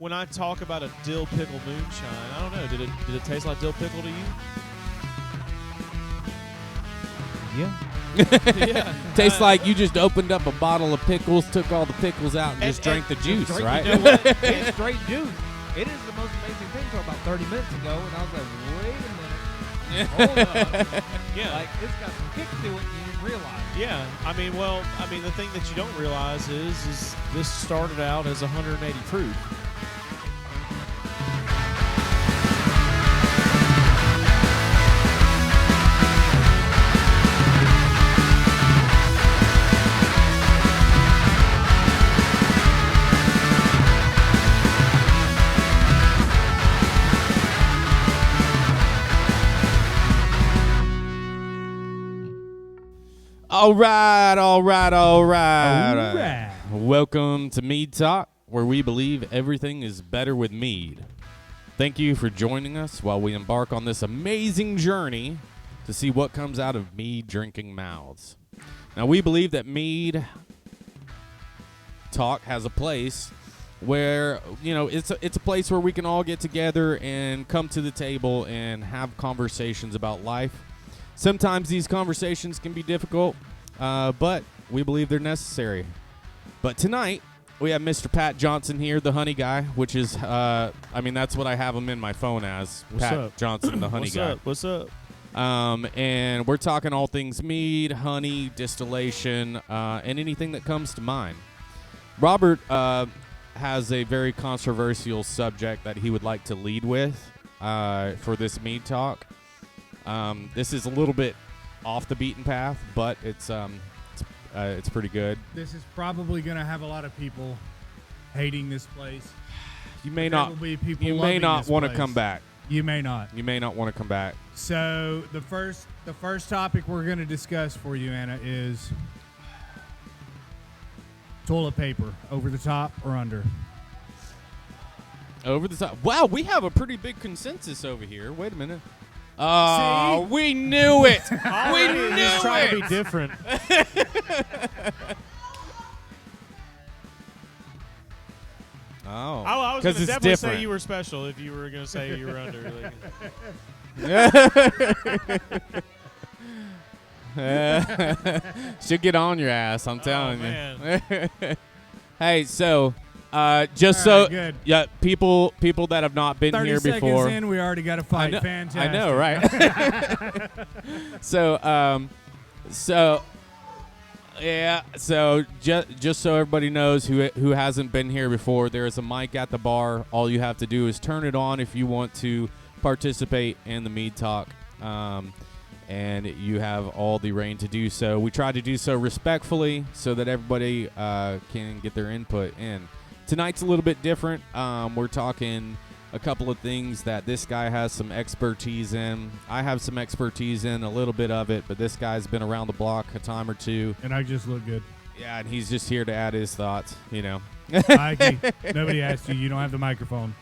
when I talk about a dill pickle moonshine, I don't know. Did it taste like dill pickle to you? Yeah. Yeah. Tastes like you just opened up a bottle of pickles, took all the pickles out, and just drank the juice, Drink, right? You know what? It's straight juice. It is the most amazing thing until about 30 minutes ago, and I was like, wait a minute. Hold up. Yeah. Like, it's got some kick to it, and you didn't realize. Yeah. The thing that you don't realize is this started out as 180 proof. All right. Alright. Welcome to Mead Talk, where we believe everything is better with mead. Thank you for joining us while we embark on this amazing journey to see what comes out of mead drinking mouths. Now, we believe that Mead Talk has a place where, it's a place where we can all get together and come to the table and have conversations about life. Sometimes these conversations can be difficult, but we believe they're necessary. But tonight, we have Mr. Pat Johnson here, the honey guy, which is, that's what I have him in my phone as. What's Pat up? Johnson, the honey guy. What's up? And we're talking all things mead, honey, distillation, and anything that comes to mind. Robert has a very controversial subject that he would like to lead with for this Mead Talk. This is a little bit off the beaten path, but it's pretty good. This is probably going to have a lot of people hating this place. You may There not. will be people You may loving not this want to place. come back. You may not. You may not want to come back. So the first topic we're going to discuss for you, Anna, is toilet paper. Over the top or under? Over the top. Wow, we have a pretty big consensus over here. Wait a minute. Oh, See? we knew it. We Just knew trying to it. be different. Oh, I was going to it's definitely different. say you were special if you were going to say you were under. She'll get on your ass, I'm telling man. you. Hey, so just All so right, good. yeah, people that have not been 30 here seconds before. in, we already got a I fight. know, Fantastic. I know, right? So just so everybody knows who hasn't been here before, there is a mic at the bar. All you have to do is turn it on if you want to participate in the Mead Talk, and you have all the reign to do so. We try to do so respectfully so that everybody can get their input in. Tonight's a little bit different. We're talking a couple of things that this guy has some expertise in. I have some expertise in a little bit of it, but this guy's been around the block a time or two. And I just look good. Yeah, and he's just here to add his thoughts, Mikey, nobody asked you. You don't have the microphone.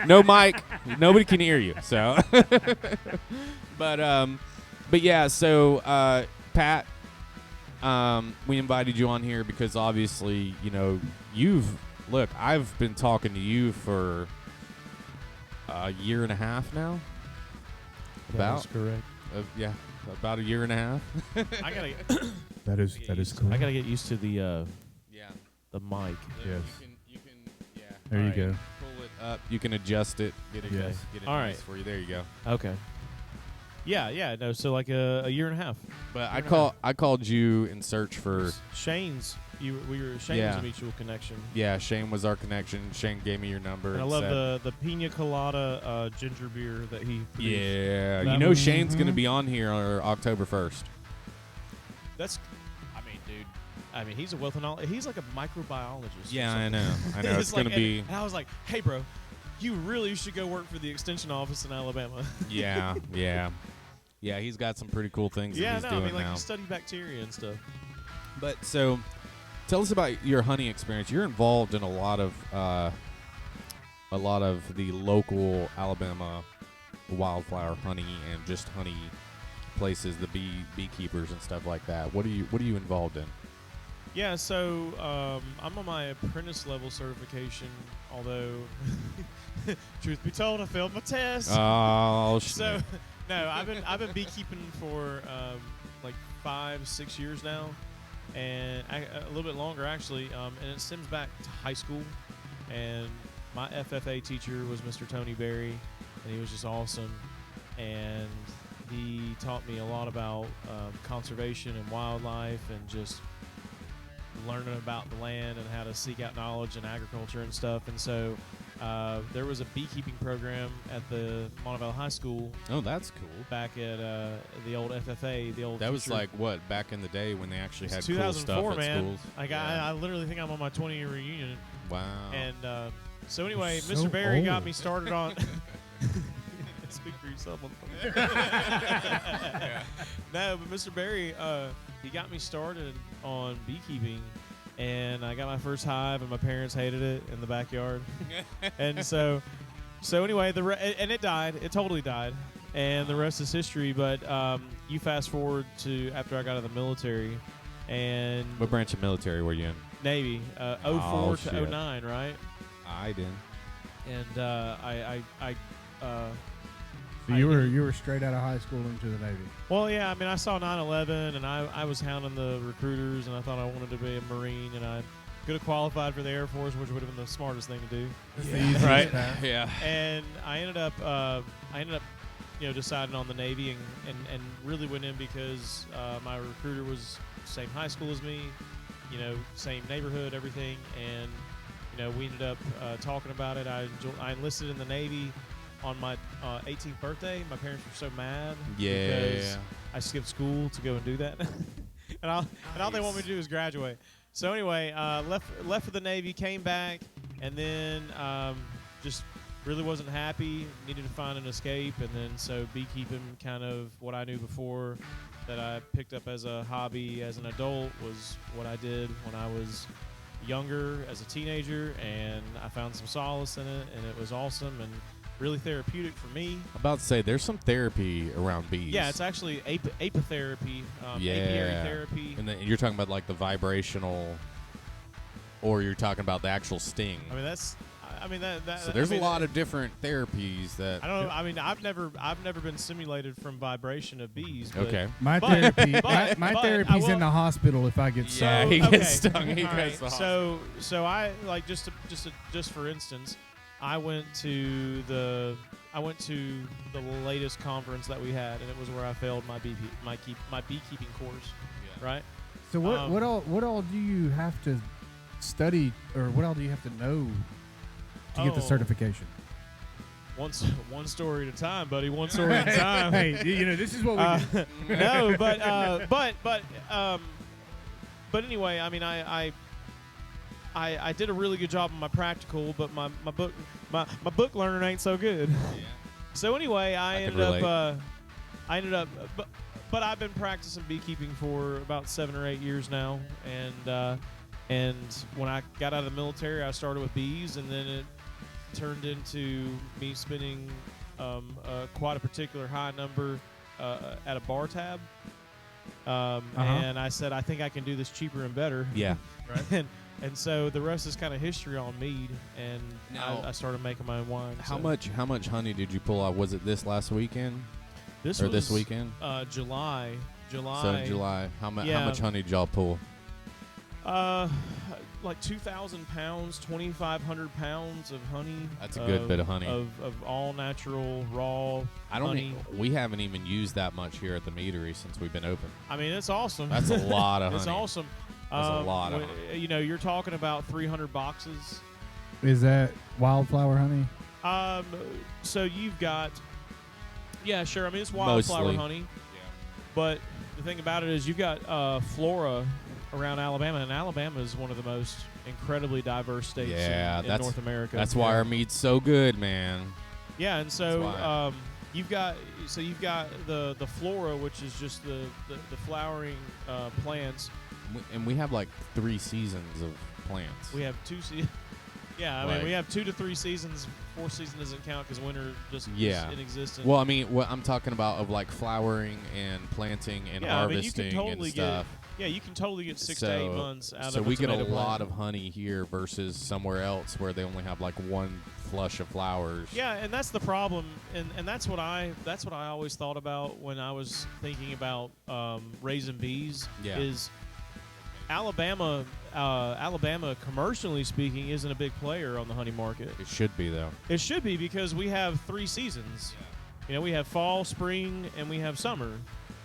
No mic, nobody can hear you. So, but yeah. So, Pat, we invited you on here because obviously, I've been talking to you for a year and a half now. That's correct. About a year and a half. I gotta That is correct. I gotta get used to the Yeah. the mic. Yes. You can. Yeah. There you go. Pull it up. You can adjust it. Get it. Yes. Get it All nice right. for you. There you go. Okay. Yeah, no. So like a year and a half. But I called you in search for. Shane's. Shane's Yeah. a mutual connection. Yeah, Shane was our connection. Shane gave me your number. And I and love said, the pina colada ginger beer that he produced. Yeah, That you know one- Shane's going to mhm. be on here on October 1st. Dude. He's a wealth of knowledge. He's like a microbiologist. or Yeah, I something. know. I know. It's going to be. And I was like, hey, bro, you really should go work for the extension office in Alabama. Yeah. Yeah, he's got some pretty cool things that he's doing now. you study bacteria and stuff. But so, tell us about your hunting experience. You're involved in a lot of the local Alabama wildflower honey and just honey places, the beekeepers and stuff like that. What are you involved in? Yeah, so I'm on my apprentice level certification, although, truth be told, I failed my test. Oh, So, no, I've been beekeeping for like 5-6 years now, and a little bit longer actually. And it stems back to high school, and my FFA teacher was Mr. Tony Berry, and he was just awesome, and he taught me a lot about conservation and wildlife, and just learning about the land and how to seek out knowledge in agriculture and stuff. And so there was a beekeeping program at the Monteville High School. Oh, that's cool. Back at the old FFA, the old. That was future- like what, back in the day when they actually had It's cool 2004, stuff at man. schools. Like I literally think I'm on my 20-year reunion. Wow. And so anyway, You're Mr. so Berry got old. me started on. Speak for yourself. No, but Mr. Berry, he got me started on beekeeping, and I got my first hive, and my parents hated it in the backyard. And so anyway, and it died. It totally died, and the rest is history. But you fast forward to after I got out of the military, and What branch of military were you in? Navy, 04 Oh, to shit. 09, right? I did. And So you were straight out of high school into the Navy. well, yeah, I mean, I saw 9/11, and I was hounding the recruiters, and I thought I wanted to be a Marine, and I could have qualified for the Air Force, which would have been the smartest thing to do. That's the easiest Right. path. Yeah. And I ended up, deciding on the Navy, and really went in because my recruiter was same high school as me, same neighborhood, everything, and we ended up talking about it. I enlisted in the Navy on my 18th birthday. My parents were so mad because I skipped school to go and do that, and all they want me to do is graduate. So anyway, left for the Navy, came back, and then just really wasn't happy. Needed to find an escape, and then so beekeeping, kind of what I knew before that I picked up as a hobby as an adult, was what I did when I was younger as a teenager, and I found some solace in it, and it was awesome and really therapeutic for me. I'm about to say, there's some therapy around bees. Yeah, it's actually apitherapy, apiary therapy. And then you're talking about like the vibrational, or you're talking about the actual sting. I mean, that. So there's a lot of different therapies that. I don't know. I mean, I've never been simulated from vibration of bees. But Okay. My But- therapy, but- my but therapy's I will- in the hospital if I get Yeah, stung. he Okay. gets stung. He All gets right. the So I like just for instance, I went to the latest conference that we had, and it was where I failed my beekeeping course. Right. So what all do you have to study, or what all do you have to know to get the Oh. certification? One story at a time, buddy. One story at a time. Hey, this is what we do. No, but anyway, I mean, I did a really good job on my practical, but my book learning ain't so good. So anyway, I can ended up, but I've been practicing beekeeping for about 7 or 8 years now, and when I got out of the military, I started with bees, and then it turned into me spending quite a particular high number at a bar tab. And I said, I think I can do this cheaper and better. Yeah. And so the rest is kind of history on mead, and Now- I started making my own wine. How so. much honey did you pull out? Was it this last weekend This or was, this weekend? July. So in July, how Yeah. much honey did y'all pull? Like 2,000 pounds, 2,500 pounds of honey. That's a good bit of honey. Of all natural, raw I don't. honey. We haven't even used that much here at the meadery since we've been open. I mean, it's awesome. That's a lot of It's honey. awesome. That's a lot of You're talking about 300 boxes. Is that wildflower honey? So you've got, yeah, sure. I mean, it's wildflower Mostly. honey. But the thing about it is you've got flora around Alabama, and Alabama is one of the most incredibly diverse states in that's North America. That's why our meat's so good, man. Yeah, and so That's why. you've got the flora, which is just the flowering plants. And we have like 3 seasons of plants. We have 2 seasons. Yeah, I mean, we have 2 to 3 seasons. 4th season doesn't count because winter just is in existence. Well, I mean, what I'm talking about of like flowering and planting and yeah, I mean, you harvesting can totally and stuff. Yeah, you can totally get 6 to 8 months out so of we a get a tomato lot plant. of honey here versus somewhere else where they only have like one flush of flowers. Yeah, and that's the problem, and that's what I always thought about when I was thinking about raising bees. Yeah. Is Alabama commercially speaking isn't a big player on the honey market. It should be though. It should be because we have 3 seasons. You know, we have fall, spring, and we have summer.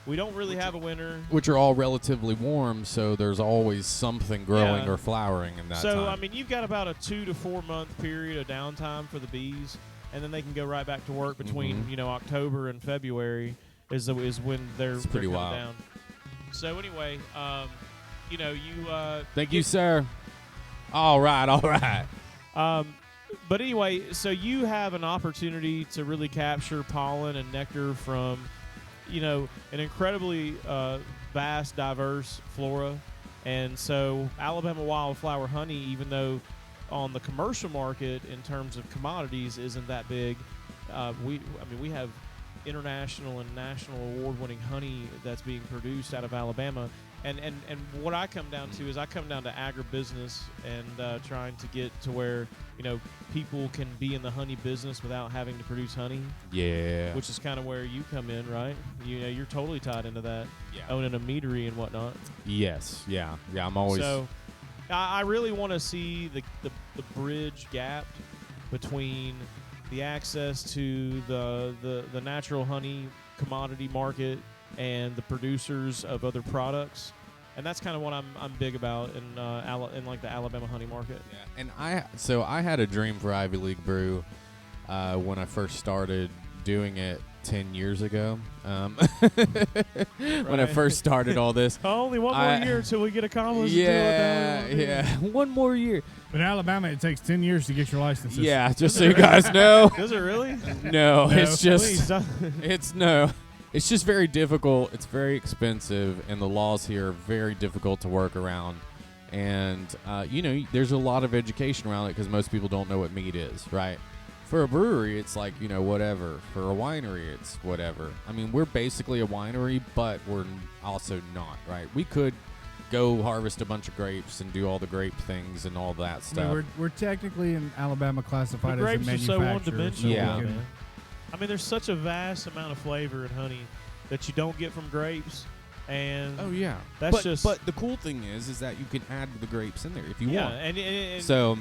We don't really have a winter. Which are all relatively warm, so there's always something growing Yeah. or flowering in that So, time. I mean, you've got about a 2 to 4 month period of downtime for the bees, and then they can go right back to work between, Mhm. October and February is when they're pretty coming wild. down. So, anyway, Thank you, sir. All right. But anyway, so you have an opportunity to really capture pollen and nectar from, an incredibly vast, diverse flora. And so Alabama wildflower honey, even though on the commercial market in terms of commodities isn't that big, we have international and national award-winning honey that's being produced out of Alabama. And what I come down to is I come down to agribusiness and trying to get to where, people can be in the honey business without having to produce honey, Yeah. which is kind of where you come in, right? You're totally tied into that, Yeah. owning a meadery and whatnot. Yes. Yeah. I'm always. So I really want to see the bridge gapped between the access to the natural honey commodity market and the producers of other products, and that's kind of what I'm big about in like the Alabama honey market. Yeah. And I had a dream for Ivy League Brew when I first started doing it 10 years ago. When I Right. first started all this. Only one more year till we get a college. Yeah. One more year. But in Alabama, it takes 10 years to get your licenses. Yeah, just so you guys know. Does it really? No, it's Please just don't. it's just very difficult. It's very expensive, and the laws here are very difficult to work around. And there's a lot of education around it because most people don't know what mead is, right? For a brewery, it's like whatever. For a winery, it's whatever. I mean, we're basically a winery, but we're also not, right? We could go harvest a bunch of grapes and do all the grape things and all that I stuff. mean, we're technically in Alabama classified The as a grapes are so manufacturer. one-dimensional, Yeah. though, man. I mean, there's such a vast amount of flavor in honey that you don't get from grapes, and Oh yeah, That's just- But the cool thing is that you can add the grapes in there if you want. and So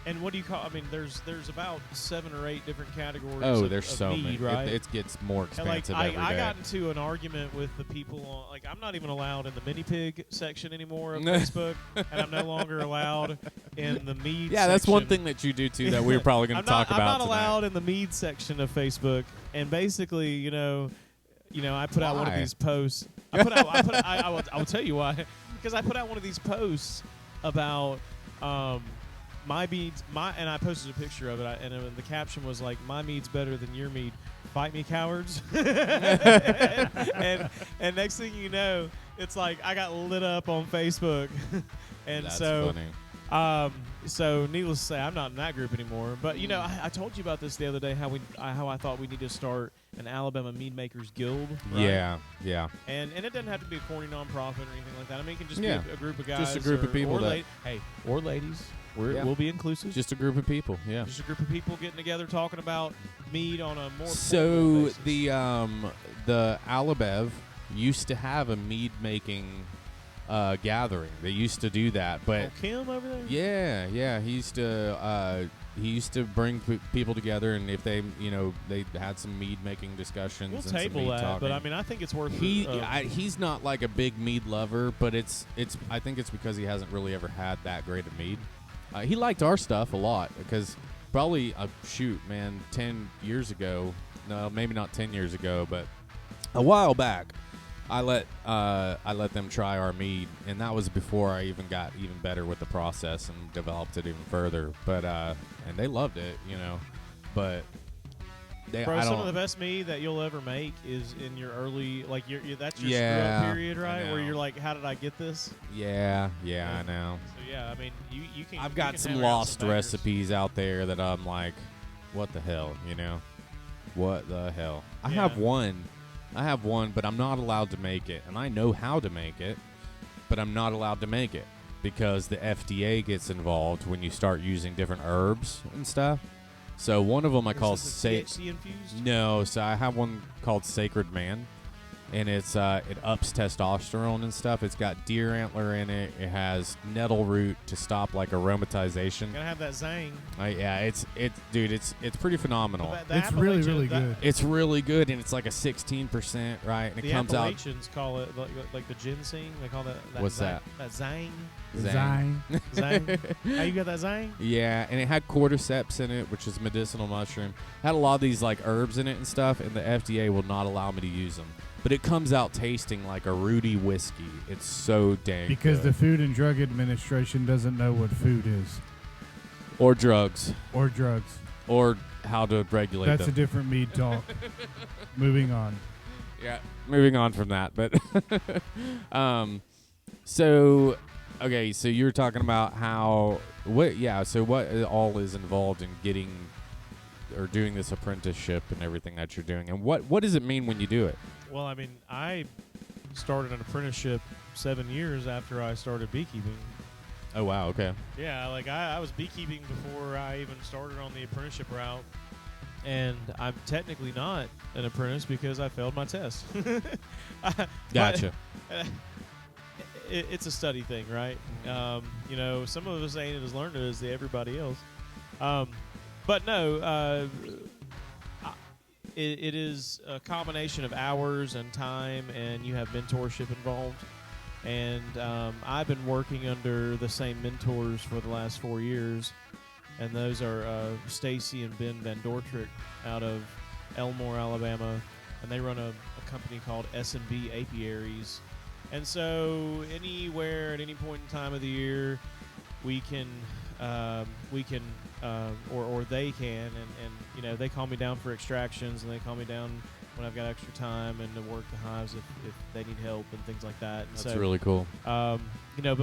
and what do you call? I mean, there's about 7 or 8 different categories. there's of so mead, many. Right? It gets more And like expensive every day. I got into an argument with the people on, like, I'm not even allowed in the mini pig section anymore of Facebook, and I'm no longer allowed in the mead. Yeah, that's one section. thing that you do too that we're probably going to talk I'm about not tonight. allowed in the mead section of Facebook, and basically, I put out one of Why? these posts. I will tell you why, because I put out one of these posts about my mead's and I posted a picture of it, and the caption was like, "My mead's better than your mead. Fight me, cowards!" and next thing you know, it's like I got lit up on Facebook, and That's so. funny. So needless to say, I'm not in that group anymore. But I told you about this the other day, how I thought we need to start an Alabama Mead Makers Guild. Right? Yeah. And it doesn't have to be a corny nonprofit or anything like that. I mean, it can just Yeah. be a group of guys, Just a group of people or that- or ladies. We'll be inclusive. Just a group of people. Yeah. Just a group of people getting together, talking about mead on a more So formal basis. the Alabev used to have a mead making gathering. They used to do that, but Kim over there. yeah, he used to bring people together, and if they had some mead making discussions. We'll and some table mead that, talking. but I mean, I think it's worth. He's not like a big mead lover, but I think it's because he hasn't really ever had that great of mead. He liked our stuff a lot because probably 10 years ago, no, maybe not 10 years ago, but a while back, I let them try our mead, and that was before I even got even better with the process and developed it even further. But and they loved it, but Bro, some of the best mead that you'll ever make is in your early, like that's your Yeah, screw up period, I right? Where know. you're like, how did I get this? Yeah, I know. So yeah, I mean, you can. I've you got can some hammer out lost some bangers. recipes out there that I'm like, what the hell, What the hell? I Yeah. have one, but I'm not allowed to make it, and I know how to make it. but I'm not allowed to make it because the FDA gets involved when you start using different herbs and stuff. So one of them I call THC infused. No, so I have one called Sacred Man, and it ups testosterone and stuff. It's got deer antler in it. It has nettle root to stop like aromatization. Gotta have that zang. Yeah, it's pretty phenomenal. The It's really, Appalachian- really that- good. It's really good, and it's like a 16%, right? And it The comes out. Appalachians call it like the ginseng. They call that. What's zang, that? That zang. Zang. Zang. How you got that zang? Yeah, and it had cordyceps in it, which is medicinal mushroom. Had a lot of these like herbs in it and stuff, and the FDA will not allow me to use them. But it comes out tasting like a Rudy whiskey. It's so dang Because good. the Food and Drug Administration doesn't know what food is Or drugs. or drugs. Or how to regulate That's a them. different Mead Talk. Moving on. Yeah, moving on from that. But so okay, so you were talking about so what all is involved in getting or doing this apprenticeship and everything that you're doing, and what does it mean when you do it? Well, I mean, I started an apprenticeship 7 years after I started beekeeping. Oh wow, okay. Yeah, like I was beekeeping before I even started on the apprenticeship route, and I'm technically not an apprentice because I failed my test. Gotcha. It's a study thing, right? Some of us ain't as learned as everybody else. But no, it is a combination of hours and time, and you have mentorship involved. And I've been working under the same mentors for the last 4 years, and those are Stacy and Ben Van Dortrick out of Elmore, Alabama, and they run a company called S&B Apiaries. And so anywhere at any point in time of the year, we can or they can, and they call me down for extractions, and they call me down when I've got extra time and to work the hives if they need help and things like that. And That's so, really cool. but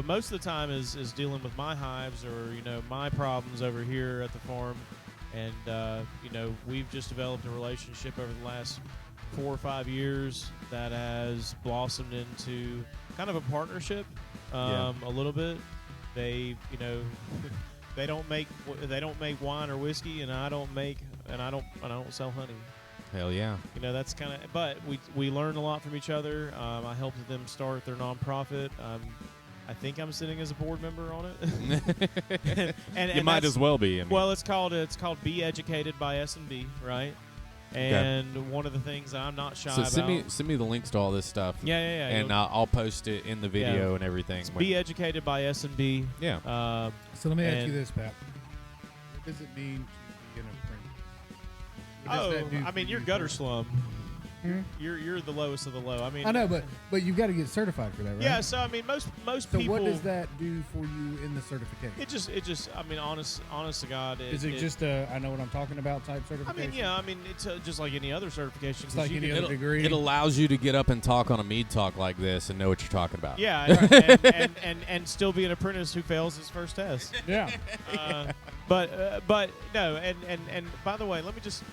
most of the time is dealing with my hives or my problems over here at the farm, and we've just developed a relationship over the last 4 or 5 years that has blossomed into kind of a partnership. A little bit. They they don't make wine or whiskey, and I don't sell honey. Hell yeah. That's kind of. But we learn a lot from each other. I helped them start their nonprofit. I think I'm sitting as a board member on it. and You might as well be. I mean. Well, it's called Be Educated by S&B, right? And one of the things that I'm not shy about. Send me the links to all this stuff. Yeah. And I'll post it in the video and everything. It's Be Educated by S&B. Yeah. So let me ask and- you this, Pat. What does it mean to be an apprentice? What does that do I for mean, you're you gutter personally? slum. Hmm? You're the lowest of the low. I mean, I know, but you've got to get certified for that, right? yeah. So I mean, most So people. what does that do for you in the certification? It just. I mean, honest to God. Is it just a I know what I'm talking about type I certification? mean, yeah. I mean, it's just like any other certification. It's 'cause like you any can- other degree. It allows you to get up and talk on a Mead Talk like this and know what you're talking about. Yeah, and still be an apprentice who fails his first test. Yeah. But no, and by the way, let me just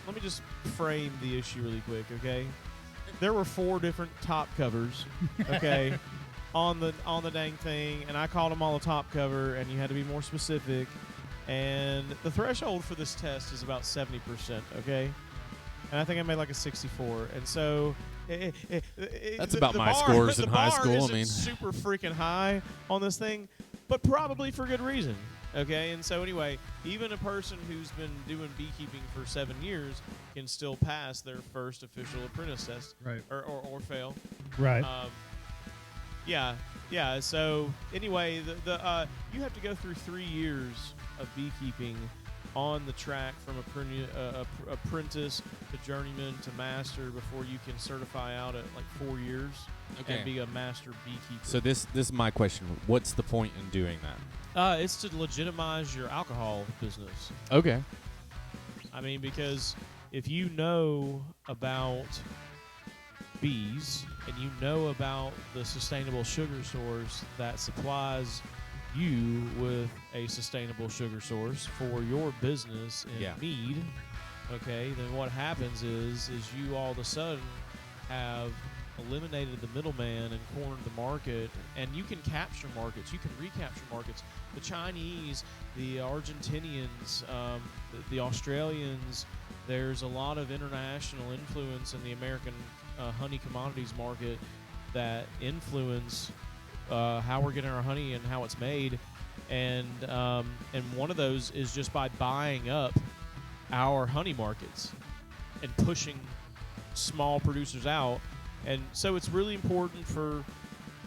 frame the issue really quick, okay? There were 4 different top covers, okay, on the dang thing, and I called them all a top cover, and you had to be more specific. And the threshold for this test is about 70%, okay? And I think I made like a 64, and so That's about my scores in high school, I isn't mean. super freaking high on this thing, but probably for good reason. Okay, and so anyway, even a person who's been doing beekeeping for 7 years can still pass their first official apprentice test, Right. or fail. Right. Yeah. So anyway, the you have to go through 3 years of beekeeping on the track from apprentice to journeyman to master before you can certify out at like 4 years and be a master beekeeper. So this is my question. What's the point in doing that? It's to legitimize your alcohol business. Okay. I mean, because if you know about bees and you know about the sustainable sugar source that supplies you with a sustainable sugar source for your business in Mead, okay, then what happens is you all of a sudden have eliminated the middleman and cornered the market. And you can capture markets. You can recapture markets. The Chinese, the Argentinians, the Australians. There's a lot of international influence in the American honey commodities market that influence how we're getting our honey and how it's made. And one of those is just by buying up our honey markets and pushing small producers out. And so it's really important for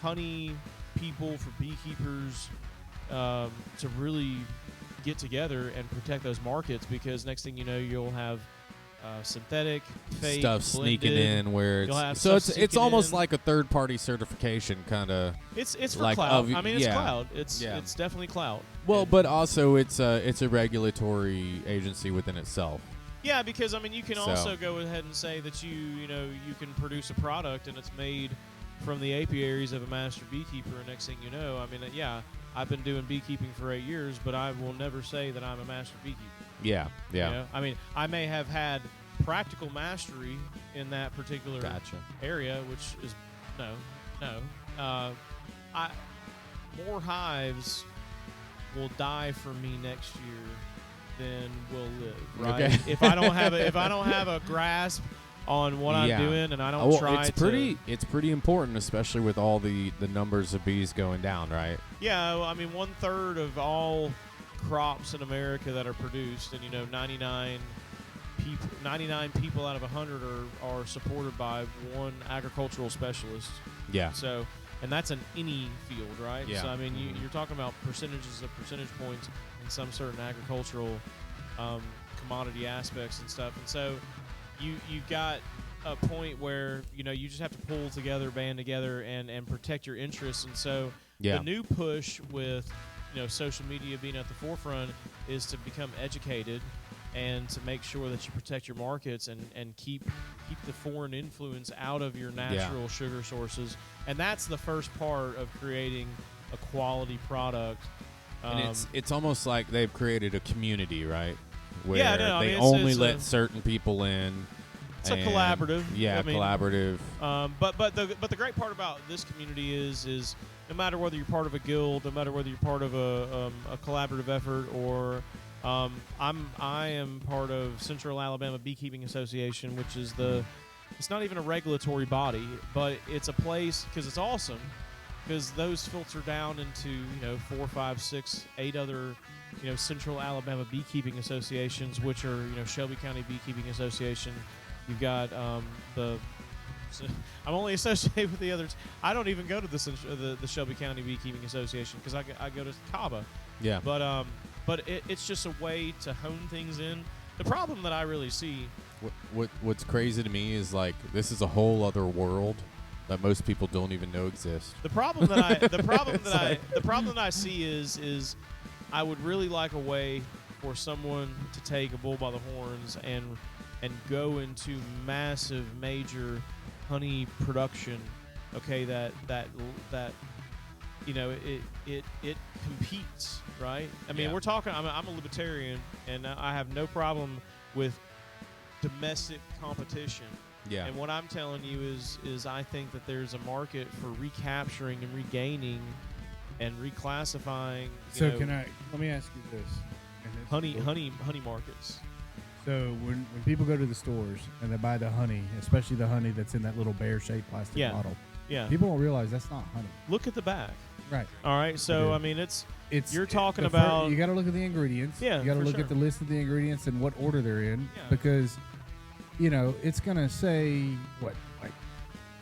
honey people, for beekeepers, to really get together and protect those markets, because next thing you know, you'll have synthetic, fake, stuff sneaking blended. in where You'll have it's so stuff it's sneaking almost in. like a third-party certification kind of. It's for like clout. I mean, it's yeah. clout. It's Yeah. it's definitely clout. Well, And- but also it's a regulatory agency within itself. yeah, because I mean, you can So- also go ahead and say that you can produce a product and it's made from the apiaries of a master beekeeper, and next thing you know, I mean, yeah, I've been doing beekeeping for 8 years, but I will never say that I'm a master beekeeper. Yeah, yeah. You know? I mean, I may have had practical mastery in that particular Gotcha. area, which is no. More hives will die for me next year than will live. Right? Okay. If I don't have a grasp on what Yeah. I'm doing, and I don't Well, try it's pretty important, especially with all the numbers of bees going down, right? Yeah, well, I mean, 1/3 of all crops in America that are produced, and 99 people out of 100 are supported by one agricultural specialist. Yeah. So, and that's in any field, right? Yeah. So, I mean, you're talking about percentage points in some certain agricultural commodity aspects and stuff. And so, you've got a point where you just have to pull together, band together, and protect your interests. And so, Yeah. the new push with social media being at the forefront is to become educated and to make sure that you protect your markets and keep the foreign influence out of your natural sugar sources. And that's the first part of creating a quality product. And it's almost like they've created a community, right? Where Yeah, no, I they mean, it's- only it's let a- certain people in. It's a and- collaborative. Yeah, I mean, collaborative. But the great part about this community is no matter whether you're part of a guild, no matter whether you're part of a collaborative effort, or I am part of Central Alabama Beekeeping Association, which is it's not even a regulatory body, but it's a place, because it's awesome, because those filter down into 4, 5, 6, 8 other Central Alabama Beekeeping Associations, which are Shelby County Beekeeping Association. You've got I'm only associated with the others. I don't even go to the Shelby County Beekeeping Association because I go to CABA. Yeah. But it's just a way to hone things in. The problem that I really see. What's crazy to me is like this is a whole other world that most people don't even know exists. The problem that I see is I would really like a way for someone to take a bull by the horns and go into massive major honey production. Okay, that it competes, right? I mean, Yeah. we're talking. I'm a libertarian, and I have no problem with domestic competition. Yeah. And what I'm telling you is I think that there's a market for recapturing and regaining and reclassifying. So let me ask you this. And this honey is- honey markets. So when people go to the stores and they buy the honey, especially the honey that's in that little bear-shaped plastic Yeah. bottle, Yeah. people don't realize that's not honey. Look at the back. Right. All right. So Yeah. I mean, it's You're talking about. you got to look at the ingredients. Yeah, You got to for look sure. at the list of the ingredients and what order they're in, Yeah. because it's gonna say what, like,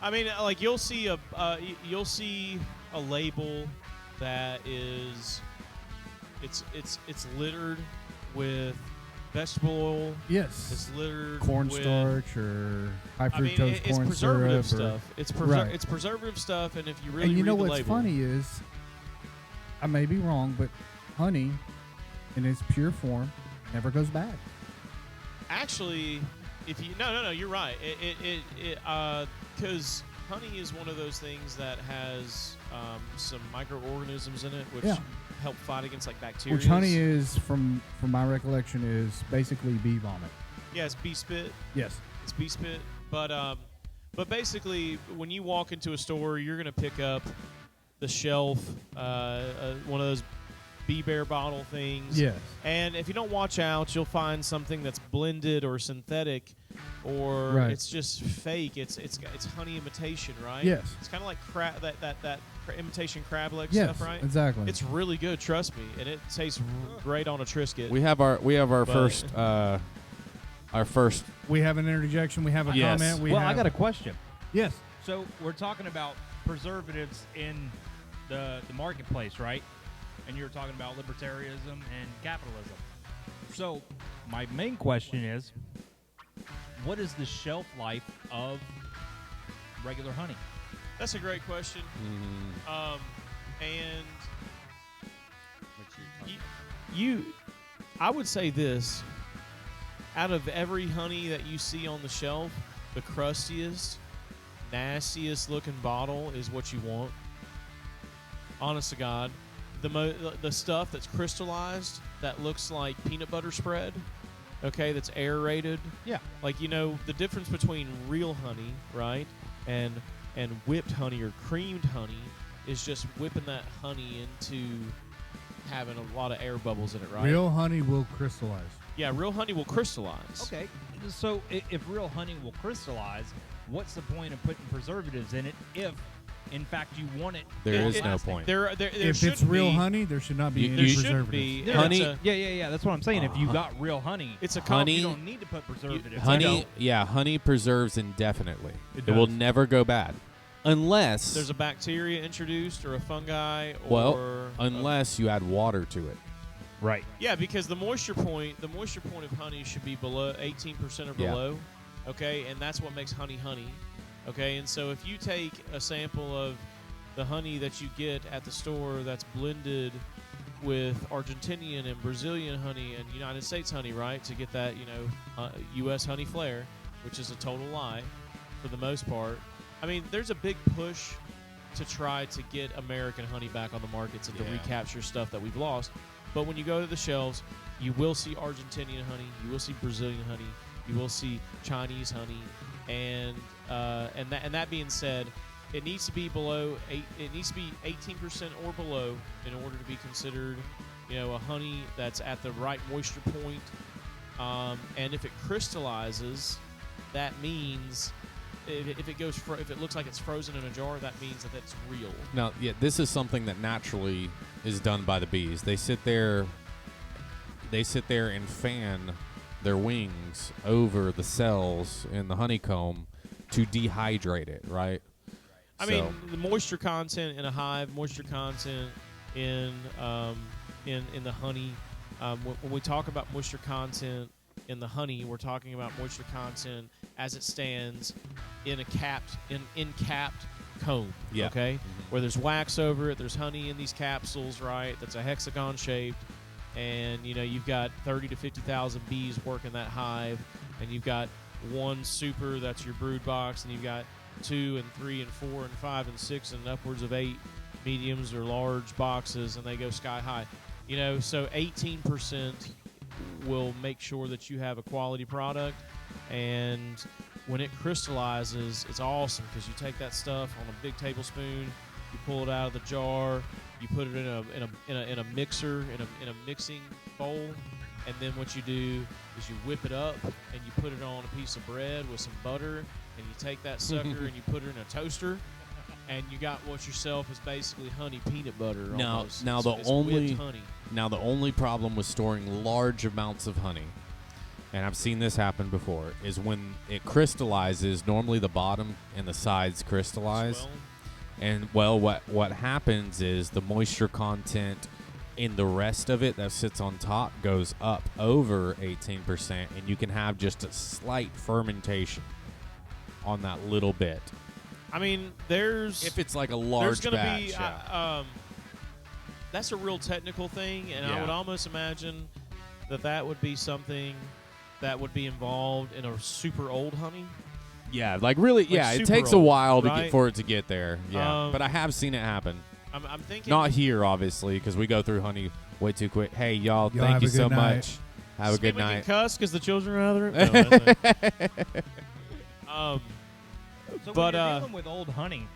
I mean, like you'll see a label that is it's littered with vegetable oil. yes, It's littered with cornstarch or high I mean, fructose it's corn preservative syrup. stuff. It's Right. it's preservative stuff, and if you really And you know read the what's label, funny is, I may be wrong, but honey, in its pure form, never goes bad. actually, if you no, you're right. Because honey is one of those things that has some microorganisms in it, which Yeah. help fight against like bacteria. Which honey is, from my recollection, is basically bee vomit. Yeah, it's bee spit. Yes. It's bee spit. But But basically, when you walk into a store, you're going to pick up the shelf, one of those Bee-Bear bottle things. Yes. And if you don't watch out, you'll find something that's blended or synthetic, or Right. it's just fake. It's honey imitation, right? Yes. It's kind of like that imitation crab leg Yes. stuff, right? Exactly. It's really good, trust me, and it tastes great on a Triscuit. We have our But- first our first. We have an interjection. We have a Yes. comment. Well, I got a question. Yes. So we're talking about preservatives in the marketplace, right? And you were talking about libertarianism and capitalism. So my main question is, what is the shelf life of regular honey? That's a great question. And I would say this: out of every honey that you see on the shelf, the crustiest, nastiest looking bottle is what you want. Honest to God, the stuff that's crystallized that looks like peanut butter spread, okay, that's aerated. Yeah. Like, the difference between real honey, right, and whipped honey or creamed honey is just whipping that honey into having a lot of air bubbles in it, right? Real honey will crystallize. Yeah, real honey will crystallize. Okay. So if real honey will crystallize, what's the point of putting preservatives in it if, in fact, you want it? There is no lasting? point. There If it's real honey, there should not be You any should shouldn't preservatives. be. Honey- Yeah. That's what I'm saying. If you got real honey, It's a Honey- you don't need to put preservatives. Honey, honey preserves indefinitely. It It will does. never go bad, unless There's a bacteria introduced or a fungi or well, unless you add water to it. Right. yeah, because the moisture point of honey should be below 18% or Yeah. below. Okay, and that's what makes honey. Okay, and so if you take a sample of the honey that you get at the store that's blended with Argentinian and Brazilian honey and United States honey, right, to get that U.S. honey flair, which is a total lie for the most part. I mean, there's a big push to try to get American honey back on the markets and to Yeah. recapture stuff that we've lost. But when you go to the shelves, you will see Argentinian honey, you will see Brazilian honey, you will see Chinese honey, and that being said, it needs to be It needs to be 18% or below in order to be considered, a honey that's at the right moisture point. And if it crystallizes, that means if it looks like it's frozen in a jar, that means that it's real. Now, this is something that naturally is done by the bees. They sit there and fan their wings over the cells in the honeycomb to dehydrate it, right? I mean, the moisture content in a hive, moisture content in the honey. When we talk about moisture content in the honey, we're talking about moisture content as it stands in a capped comb. Yeah. Okay, where there's wax over it. There's honey in these capsules, right? That's a hexagon shaped, and you've got 30 to 50,000 bees working that hive, and you've got one super that's your brood box, and you've got 2 and 3 and 4 and 5 and 6 and upwards of 8 mediums or large boxes, and they go sky high. So 18% will make sure that you have a quality product, and when it crystallizes, it's awesome because you take that stuff on a big tablespoon, you pull it out of the jar, you put it in a mixer, in a mixing bowl, and then what you do is you whip it up and you put it on a piece of bread with some butter, and you take that sucker and you put it in a toaster, and you got what yourself is basically honey peanut butter. Almost. Now It's whipped honey. Now the only problem with storing large amounts of honey, and I've seen this happen before, is when it crystallizes, normally the bottom and the sides crystallize. Swell. And what happens is the moisture content in the rest of it that sits on top goes up over 18%, and you can have just a slight fermentation on that little bit. I mean, if it's like a there's large gonna batch. be that's a real technical thing, and I Yeah. would almost imagine that would be something that would be involved in a super old honey. Yeah, like really, Like it super takes a old, while to right? get for it to get there. Yeah, Um, but I have seen it happen. I'm thinking Not here, obviously, because we go through honey way too quick. Hey, y'all, Y'all thank have you a so good night. much. Have a good We can night. cuss because the children are out of the room. No, that's not- So But, when you're dealing with old honey,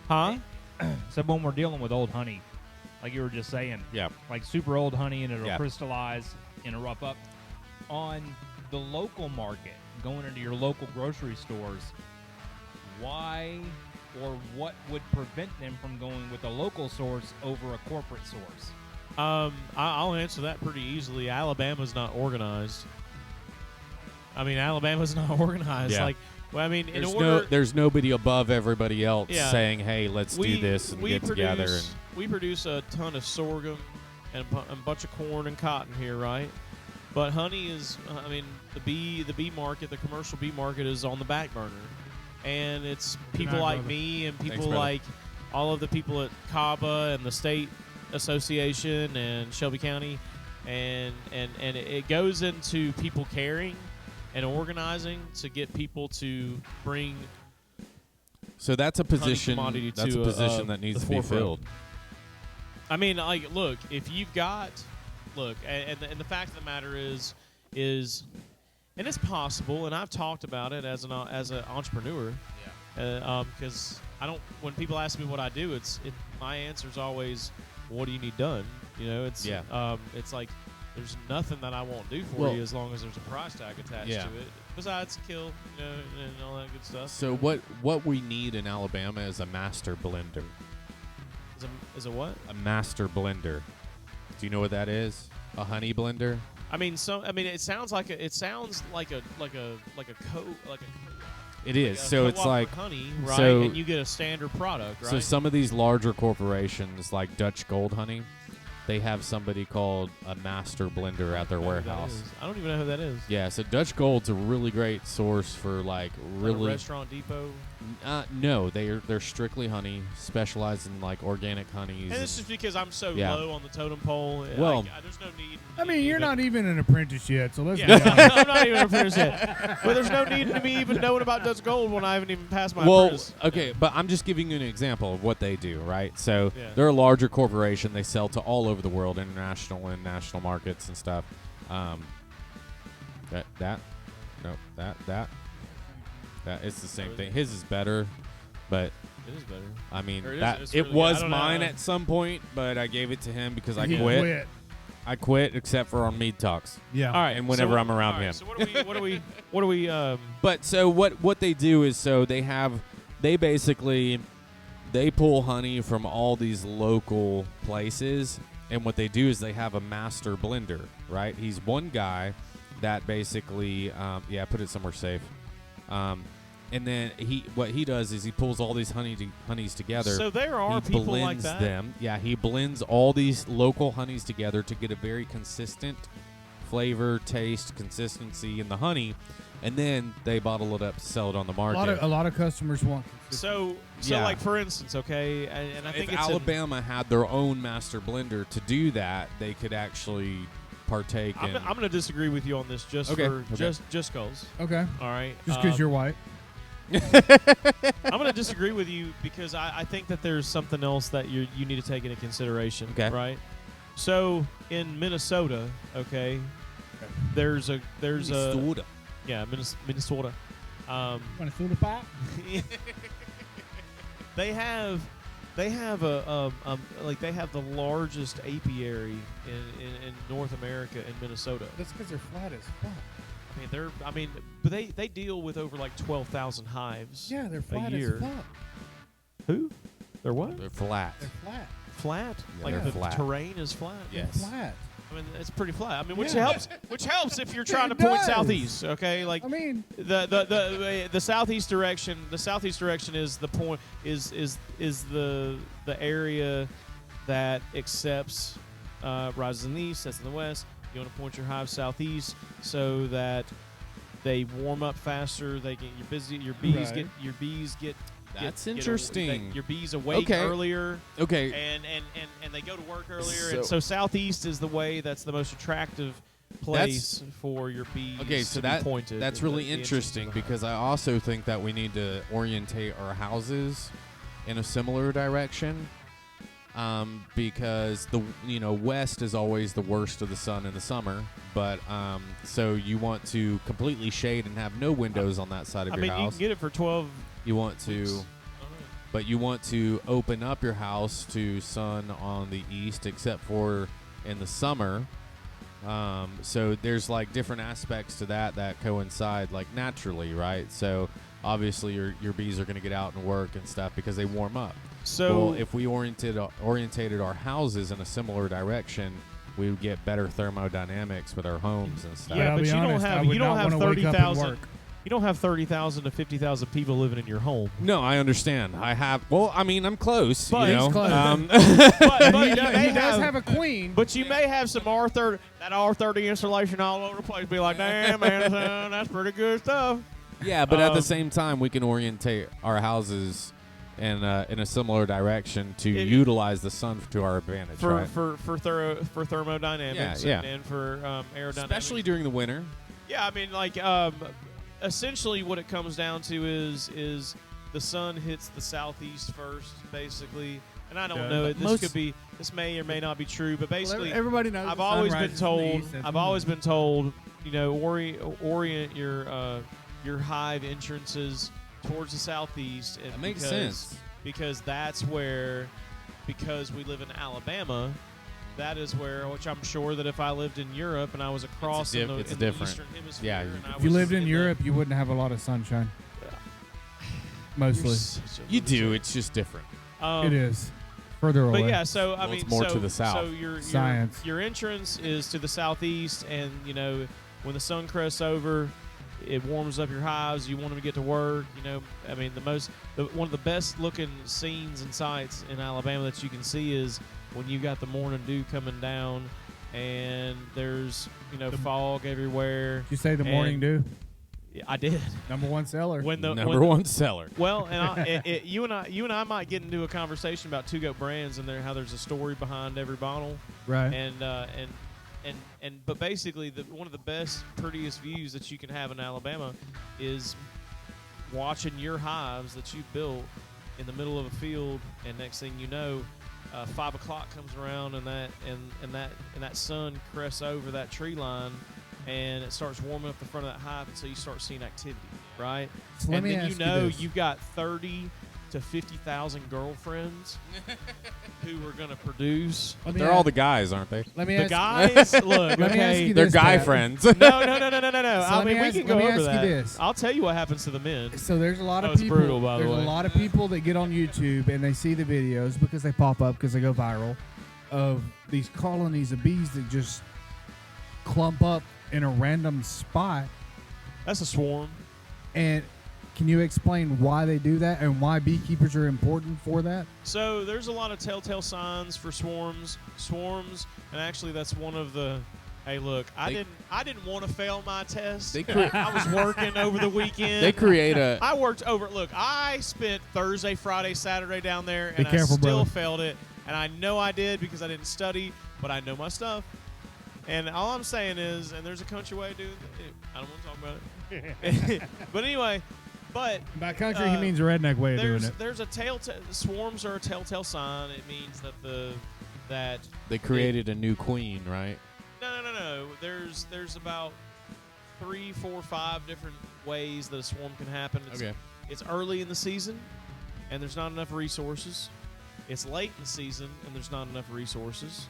huh? so when we're dealing with old honey, like you were just saying, Yeah. like super old honey and it'll Yeah. crystallize and erupt up on the local market, going into your local grocery stores. Why or what would prevent them from going with a local source over a corporate source? I'll answer that pretty easily. Alabama's not organized. I mean, Alabama's not organized. Yeah. Like, well, I mean, There's nobody above everybody else Yeah. saying, "Hey, let's do this and get together." And we produce a ton of sorghum and a bunch of corn and cotton here, right? But honey is, I mean, the bee market, the commercial bee market is on the back burner, and it's people night, like brother. me and people brother. like all of the people at CABA and the state association and Shelby County, and it goes into people caring and organizing to get people to bring. so that's a position. commodity That's to, a position uh, that needs the to be forefront. filled. I mean, like, look, if you've got, and the fact of the matter is, and it's possible, and I've talked about it as an entrepreneur, because I don't. When people ask me what I do, my answer is always, what do you need done? You know, it's it's like there's nothing that I won't do for Well- you as long as there's a price tag attached Yeah. to it. Besides kill, you know, and all that good stuff. So what we need in Alabama is a master blender. Is a what? A master blender. Do you know what that is? A honey blender? I mean, it sounds like a co. It is. Like a So it's co-op like for honey, right? so- and you get a standard product, right? so some of these larger corporations like Dutch Gold Honey, they have somebody called a master blender at their warehouse. I don't even know who that is. Yeah, so Dutch Gold's a really great source for like really a Restaurant Depot. no, they're strictly honey, specialize in like organic honeys. And this is because I'm so Yeah. low on the totem pole. Well- there's no need. I mean, you're even- not even an apprentice yet, so let's Yeah, be honest. I'm not even an apprentice yet. But there's no need to me even knowing about Dutch Gold when I haven't even passed my well, apprentice. okay, but I'm just giving you an example of what they do, right? So Yeah. they're a larger corporation. They sell to all over the world, international and national markets and stuff. That it's the same thing. His is better, but It is better. I mean Or it is- that it's it really good. was I don't know. mine at some point, but I gave it to him because I He quit. I quit, except for on Mead Talks. Yeah. All right, And whenever I'm around all right, him. So what do we? But so what they do is they basically pull honey from all these local places, and what they do is they have a master blender, right? He's one guy that basically put it somewhere safe. And then what he does is he pulls all these honeys together. So there are He people blends like that. them. Yeah, he blends all these local honeys together to get a very consistent flavor, taste, consistency in the honey, and then they bottle it up to sell it on the market. A lot of customers want. So Yeah. like for instance, okay, and I think if it's Alabama had their own master blender to do that, they could actually partake in. I'm going to disagree with you on this just Okay, for okay. just goes. Okay. All right. Just because you're white. I'm going to disagree with you because I think that there's something else that you need to take into consideration. Okay. Right. So in Minnesota, okay, there's a Minnesota. yeah Minnesota. Minnesota pop. They have the largest apiary in North America in Minnesota. That's because they're flat as fuck. But they deal with over like 12,000 hives. Yeah, they're flat year. as fuck. Who? They're what? They're flat. They're flat. Flat? Yeah, Like they're the flat. terrain is flat? Yes. They're flat. I mean, it's pretty flat. I mean, which Yeah. helps if you're trying to It point does. southeast. Okay, like I mean, the southeast direction. The southeast direction is the point. Is the area that accepts rises in the east, sets in the west. You want to point your hive southeast so that they warm up faster. They get your bees Right. get. That's get interesting. your bees awake Okay. earlier. Okay. And they go to work earlier, So- and so southeast is the way that's the most attractive place for your bees. Okay, so to be pointed. that's in really the entrance interesting of the hive. because I also think that we need to orientate our houses in a similar direction. Because the west is always the worst of the sun in the summer, but so you want to completely shade and have no windows on that side of I your mean, you house. can get it for 12. You want to, Oops. but you want to open up your house to sun on the east, except for in the summer. So there's like different aspects to that coincide like naturally, right? So obviously your bees are going to get out and work and stuff because they warm up. So well, if we orientated our houses in a similar direction, we would get better thermodynamics with our homes and stuff. Yeah, I'll but be you don't honest, I have would you don't not have wanna wake up and 30,000. work. You don't have 30,000 to 50,000 people living in your home. No, I understand. I have. Well, I mean, I'm close. But- you know? He's close. But you may He does have a queen. But you may have some R30, that R30 installation all over the place. Be like, damn, man, son, that's pretty good stuff. Yeah, but at the Um, same time, we can orientate our houses in a similar direction to It- utilize the sun to our advantage, For right? for thermodynamics Yeah, and for aerodynamics. Especially during the winter. Yeah, I mean, like, essentially what it comes down to is the sun hits the southeast first, basically. And I don't Yeah. know. Most- This may or may not be true, but basically, everybody knows. I've the sun always been rises from the told. east, that's I've when always the- been told. You know, orient your hive entrances towards the southeast. And That makes because, sense. because that's where, because we live in Alabama. That is where, which I'm sure that if I lived in Europe and I was across in the different. eastern hemisphere, Yeah, and I If you was lived in the- Europe, you wouldn't have a lot of sunshine. You're Mostly, such a You do. loser. It's just different. it is further away. But yeah, so I Well, mean, it's more so, to the south. So your Science. your entrance is to the southeast, and you know when the sun crests over, it warms up your hives. You want them to get to work. You know, I mean, one of the best looking scenes and sights in Alabama that you can see is when you got the morning dew coming down, and there's fog everywhere. Did you say the morning And- dew? Yeah, I did. Number one seller. When the Number when, one seller. Well, and you and I might get into a conversation about Two Goat Brands and how there's a story behind every bottle, right. but basically one of the best, prettiest views that you can have in Alabama is watching your hives that you built in the middle of a field, and next thing you know, 5 o'clock comes around and that sun crests over that tree line. And it starts warming up the front of that hive, and so you start seeing activity, right? So let And me then ask you this. you've got 30 to 50,000 girlfriends who are going to produce. Let me They're ask- all the guys, aren't they? Let me The ask guys, look, Let me ask okay. you They're this, guy Pat. friends. No. So I let me mean, we ask- can go let me over ask you that. this. I'll tell you what happens to the men. So there's a lot That of was people. brutal, by the there's way. a lot of people that get on YouTube and they see the videos because they pop up because they go viral of these colonies of bees that just clump up in a random spot. That's a swarm. And can you explain why they do that and why beekeepers are important for that? So there's a lot of telltale signs for swarms, and actually that's one of the. Hey, look, I didn't want to fail my test. They I was working over the weekend. They create a. I worked over. Look, I spent Thursday, Friday, Saturday down there, Be and careful, I still brother. failed it. And I know I did because I didn't study, but I know my stuff. And all I'm saying is, and there's a country way of doing it. I don't want to talk about it. But anyway, By country, he means a redneck way of doing it. there's a telltale. Swarms are a telltale sign. It means that They created a new queen, right? No. There's about 3, 4, 5 different ways that a swarm can happen. It's early in the season, and there's not enough resources. It's late in the season, and there's not enough resources.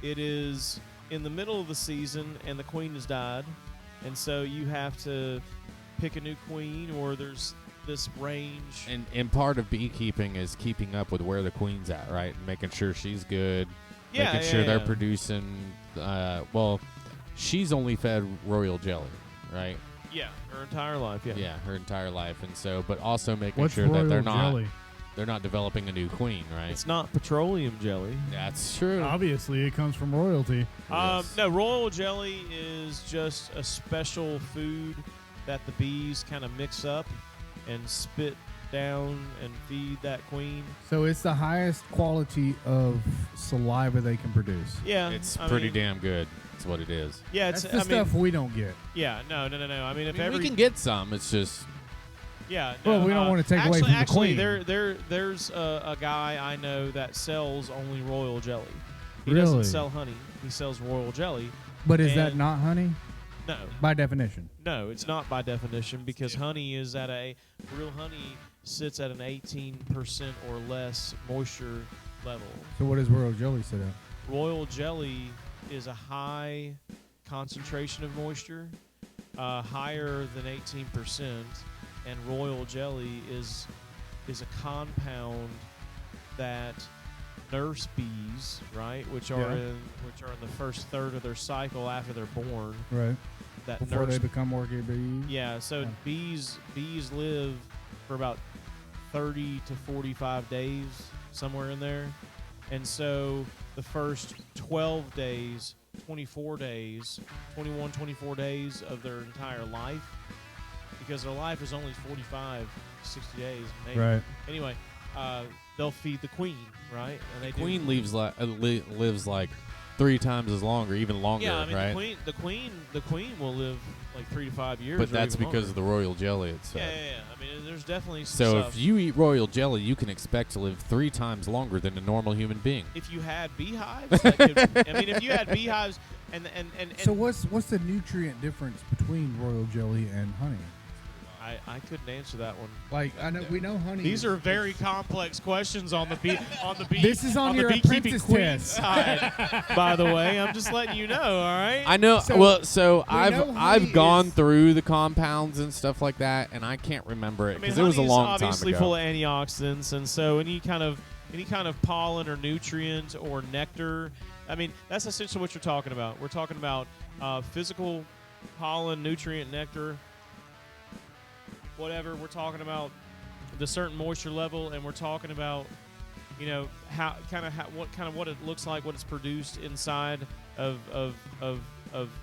It is in the middle of the season, and the queen has died, and so you have to pick a new queen, or there's this range. And part of beekeeping is keeping up with where the queen's at, right? Making sure she's good. Making sure they're producing. Well, she's only fed royal jelly, right? Yeah, her entire life. Yeah, her entire life, and so, but also making What's sure that royal they're jelly? not developing a new queen, right? It's not petroleum jelly. That's true. Obviously, it comes from royalty. Yes. No, royal jelly is just a special food that the bees kind of mix up and spit down and feed that queen. So it's the highest quality of saliva they can produce. Yeah, It's I pretty mean, damn good. That's what it is. Yeah, That's it's the stuff we don't get. Yeah, no. I mean, if I mean, every we can get some. It's just yeah. Well, no, we don't wanna take away actually, from the actually, queen. there's a guy I know that sells only royal jelly. He Really? doesn't sell honey. He sells royal jelly. But is that And- not honey? No. by definition. No, it's not by definition because honey is at real honey sits at an 18% or less moisture level. So what does royal jelly sit at? Royal jelly is a high concentration of moisture, higher than 18%, and royal jelly is a compound that nurse bees, right, which are in the first third of their cycle after they're born. Right. That Before they become worker bees. Yeah, so Yeah. bees live for about 30 to 45 days, somewhere in there. And so the first 12 days, 24 days, 21, 24 days of their entire life, because their life is only 45, 60 days, maybe. Right. Anyway, they'll feed the queen, right? And The queen lives like 3 times as long, or even longer, yeah, I mean, right? the queen will live like 3 to 5 years. But or that's even because longer. of the royal jelly itself. Yeah. I mean, there's definitely some So stuff. if you eat royal jelly, you can expect to live 3 times longer than a normal human being. If you had beehives, that could, I mean, if you had beehives, and So what's the nutrient difference between royal jelly and honey? I couldn't answer that one. Like we know honey. These are very complex questions on the bee. This is on the your beekeeping apprentice queen test. side. By the way, I'm just letting you know. All right. I know. So, So we know honey I've gone is- through the compounds and stuff like that, and I can't remember it I mean, because it was a honey is long time obviously ago. full of antioxidants, and so any kind of pollen or nutrient or nectar. I mean, that's essentially what you're talking about. We're talking about physical pollen, nutrient, nectar, whatever. We're talking about the certain moisture level, and we're talking about, you know, what it looks like, what it's produced inside of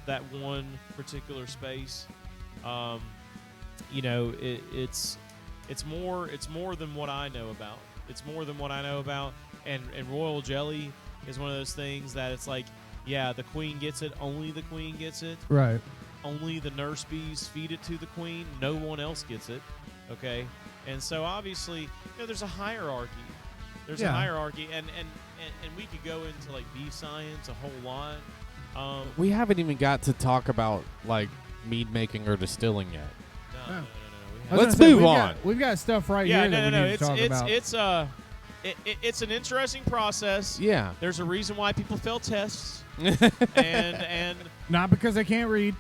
that one particular space. You know, it's more than what I know about. It's more than what I know about, and royal jelly is one of those things that it's like, yeah, the queen gets it. Only the queen gets it. Right. Only the nurse bees feed it to the queen. No one else gets it. Okay, and so obviously, you know, there's a hierarchy. There's a Yeah. hierarchy, and we could go into like bee science a whole lot. We haven't even got to talk about like mead making or distilling yet. No. I was Let's gonna say, move on. We've got stuff right Yeah, here that we need to talk about. It's an interesting process. Yeah. There's a reason why people fail tests, and Not because I can't read.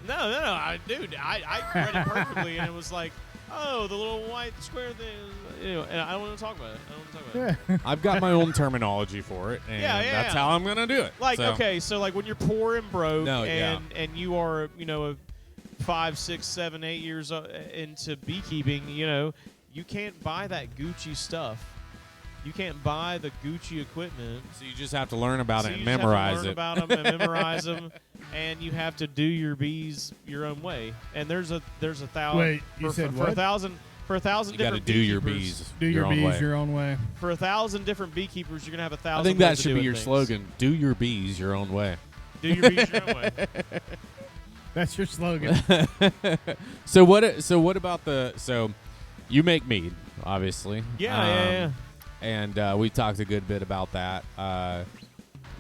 no, I read it perfectly, and it was like, oh, the little white square thing, you know, and I don't want to talk about it. Yeah. I've got my own terminology for it, and Yeah, that's how I'm gonna do it. Like, So- okay, so like when you're poor and broke, No, yeah. and you are, you know, 5, 6, 7, 8 years into beekeeping, you know, you can't buy that Gucci stuff. You can't buy the Gucci equipment. So you just have to learn about So it and you just memorize have to learn it. about them and memorize them, and you have to do your bees your own way. And there's a thousand. Wait, you said for what? a thousand You got to different do your beekeepers. bees. Do your own bees way. your own way. For 1,000 different beekeepers, you're gonna have 1,000. I think ways that of should be doing your things. slogan. Do your bees your own way. Do your bees your own way. That's your slogan. So what about so you make mead, obviously. Yeah. And we talked a good bit about that.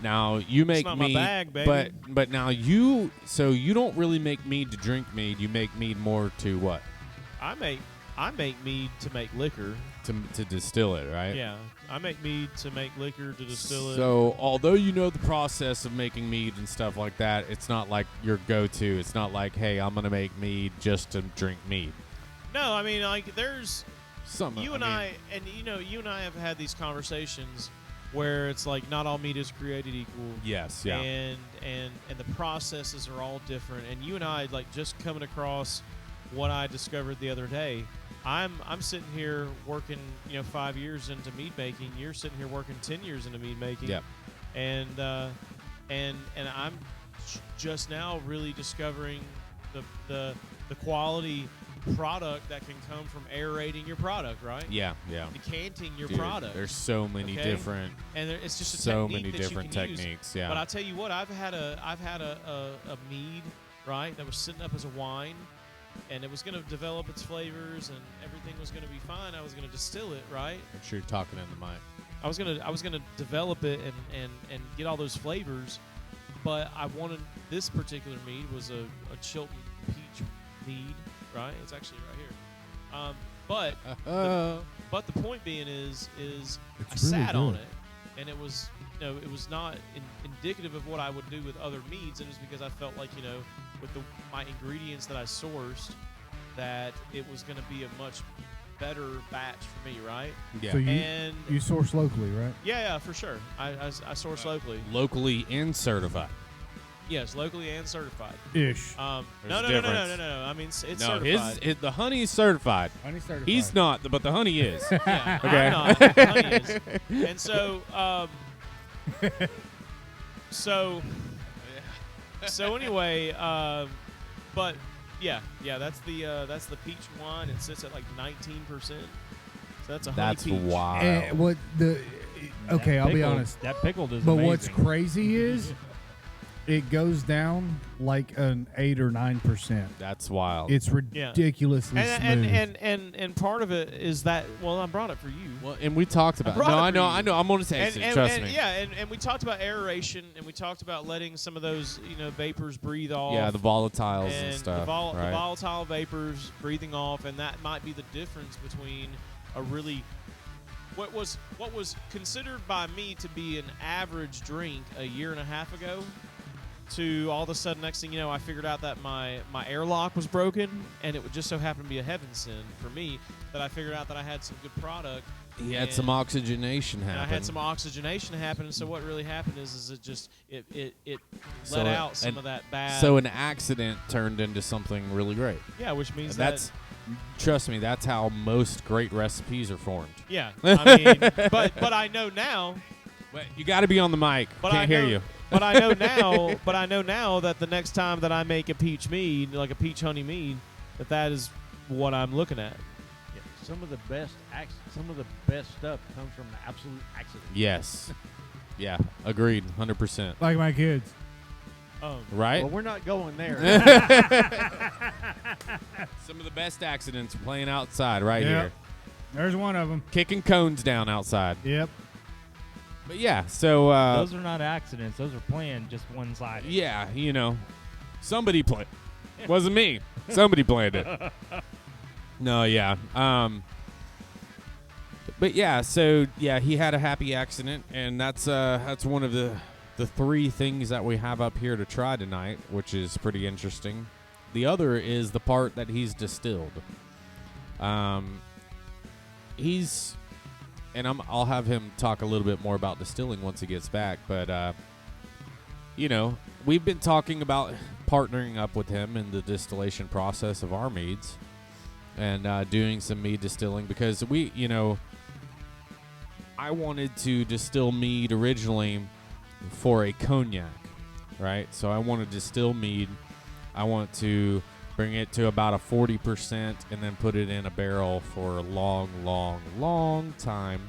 Now you make not my mead, bag, baby. but now you don't really make mead to drink mead. You make mead more to what? I make mead to make liquor. To distill it, right? Yeah, I make mead to make liquor to distill it. So although you know the process of making mead and stuff like that, it's not like your go-to. It's not like, hey, I'm gonna make mead just to drink mead. No, I mean, like, there's Some you and I have had these conversations where it's like not all meat is created equal. Yes, yeah. And the processes are all different. And you and I, like, just coming across what I discovered the other day. I'm sitting here working, 5 years into mead making. You're sitting here working 10 years into mead making. Yep. And I'm just now really discovering the quality product that can come from aerating your product, right? Yeah, yeah. Decanting your Dude, product. There's so many Okay? different, And it's just a so technique many that you different can use. techniques. Yeah. But I tell you what, I've had a mead, right, that was sitting up as a wine, and it was going to develop its flavors, and everything was going to be fine. I was going to distill it, right? Make sure you're talking in the mic. I was gonna develop it and get all those flavors, but I wanted this particular mead was a Chilton peach mead, right? It's actually right here. But the point being is I It's sat really on good. it, and it was it was not indicative of what I would do with other meads, and it was because I felt like with my ingredients that I sourced, that it was going to be a much better batch for me, right? Yeah. So And you source locally, right? yeah, for sure. I source locally. Locally and certified. Yes, locally and certified. Ish. No. There's a difference. I mean, it's No, certified. the honey is certified. Honey certified. He's not, but the honey is. Yeah, Okay. I'm not. The honey is. And so, so anyway, but yeah, that's the peach wine. It sits at like 19%. So that's a honey That's peach. wild. And what the? Okay, That I'll be pickled- honest. That pickled is But amazing. what's crazy is it goes down like an 8 or 9%. That's wild. It's ridiculously smooth. And part of it is that I brought it for you. well, and we talked about. brought No, it I for know. you. I know. I'm gonna taste it. Trust me. Yeah, and we talked about aeration, and we talked about letting some of those vapors breathe off. Yeah, the volatiles and and stuff. the right? volatile vapors breathing off, and that might be the difference between a really what was considered by me to be an average drink a year and a half ago, to all of a sudden, next thing you know, I figured out that my airlock was broken, and it would just so happen to be a heaven sin for me that I figured out that I had some good product. He had and- some oxygenation and happen. I had some oxygenation happen, and so what really happened is it just it So let it- out some and of that bad. So an accident turned into something really great. yeah, which means And that's, trust me, that's how most great recipes are formed. yeah. I mean, but I know now. Wait, you got to be on the mic. But Can't I hear know, you. But I know now. But I know now that the next time that I make a peach mead, like a peach honey mead, that is what I'm looking at. Yeah, some of the best stuff comes from the absolute accident. Yes. Yeah, agreed, 100%. Like my kids. Right? Well, we're not going there. Some of the best accidents are playing outside right Yep. here. There's one of them. Kicking cones down outside. Yep. But yeah, so Those are not accidents. Those are planned, just one-sided. yeah, somebody planned. Wasn't me. Somebody planned it. No, yeah. But yeah, so yeah, he had a happy accident, and that's one of the three things that we have up here to try tonight, which is pretty interesting. The other is the part that he's distilled. I'll have him talk a little bit more about distilling once he gets back, but we've been talking about partnering up with him in the distillation process of our meads and doing some mead distilling because I wanted to distill mead originally for a cognac, right? So I want to distill mead. I want to bring it to about a 40% and then put it in a barrel for a long, long, long time.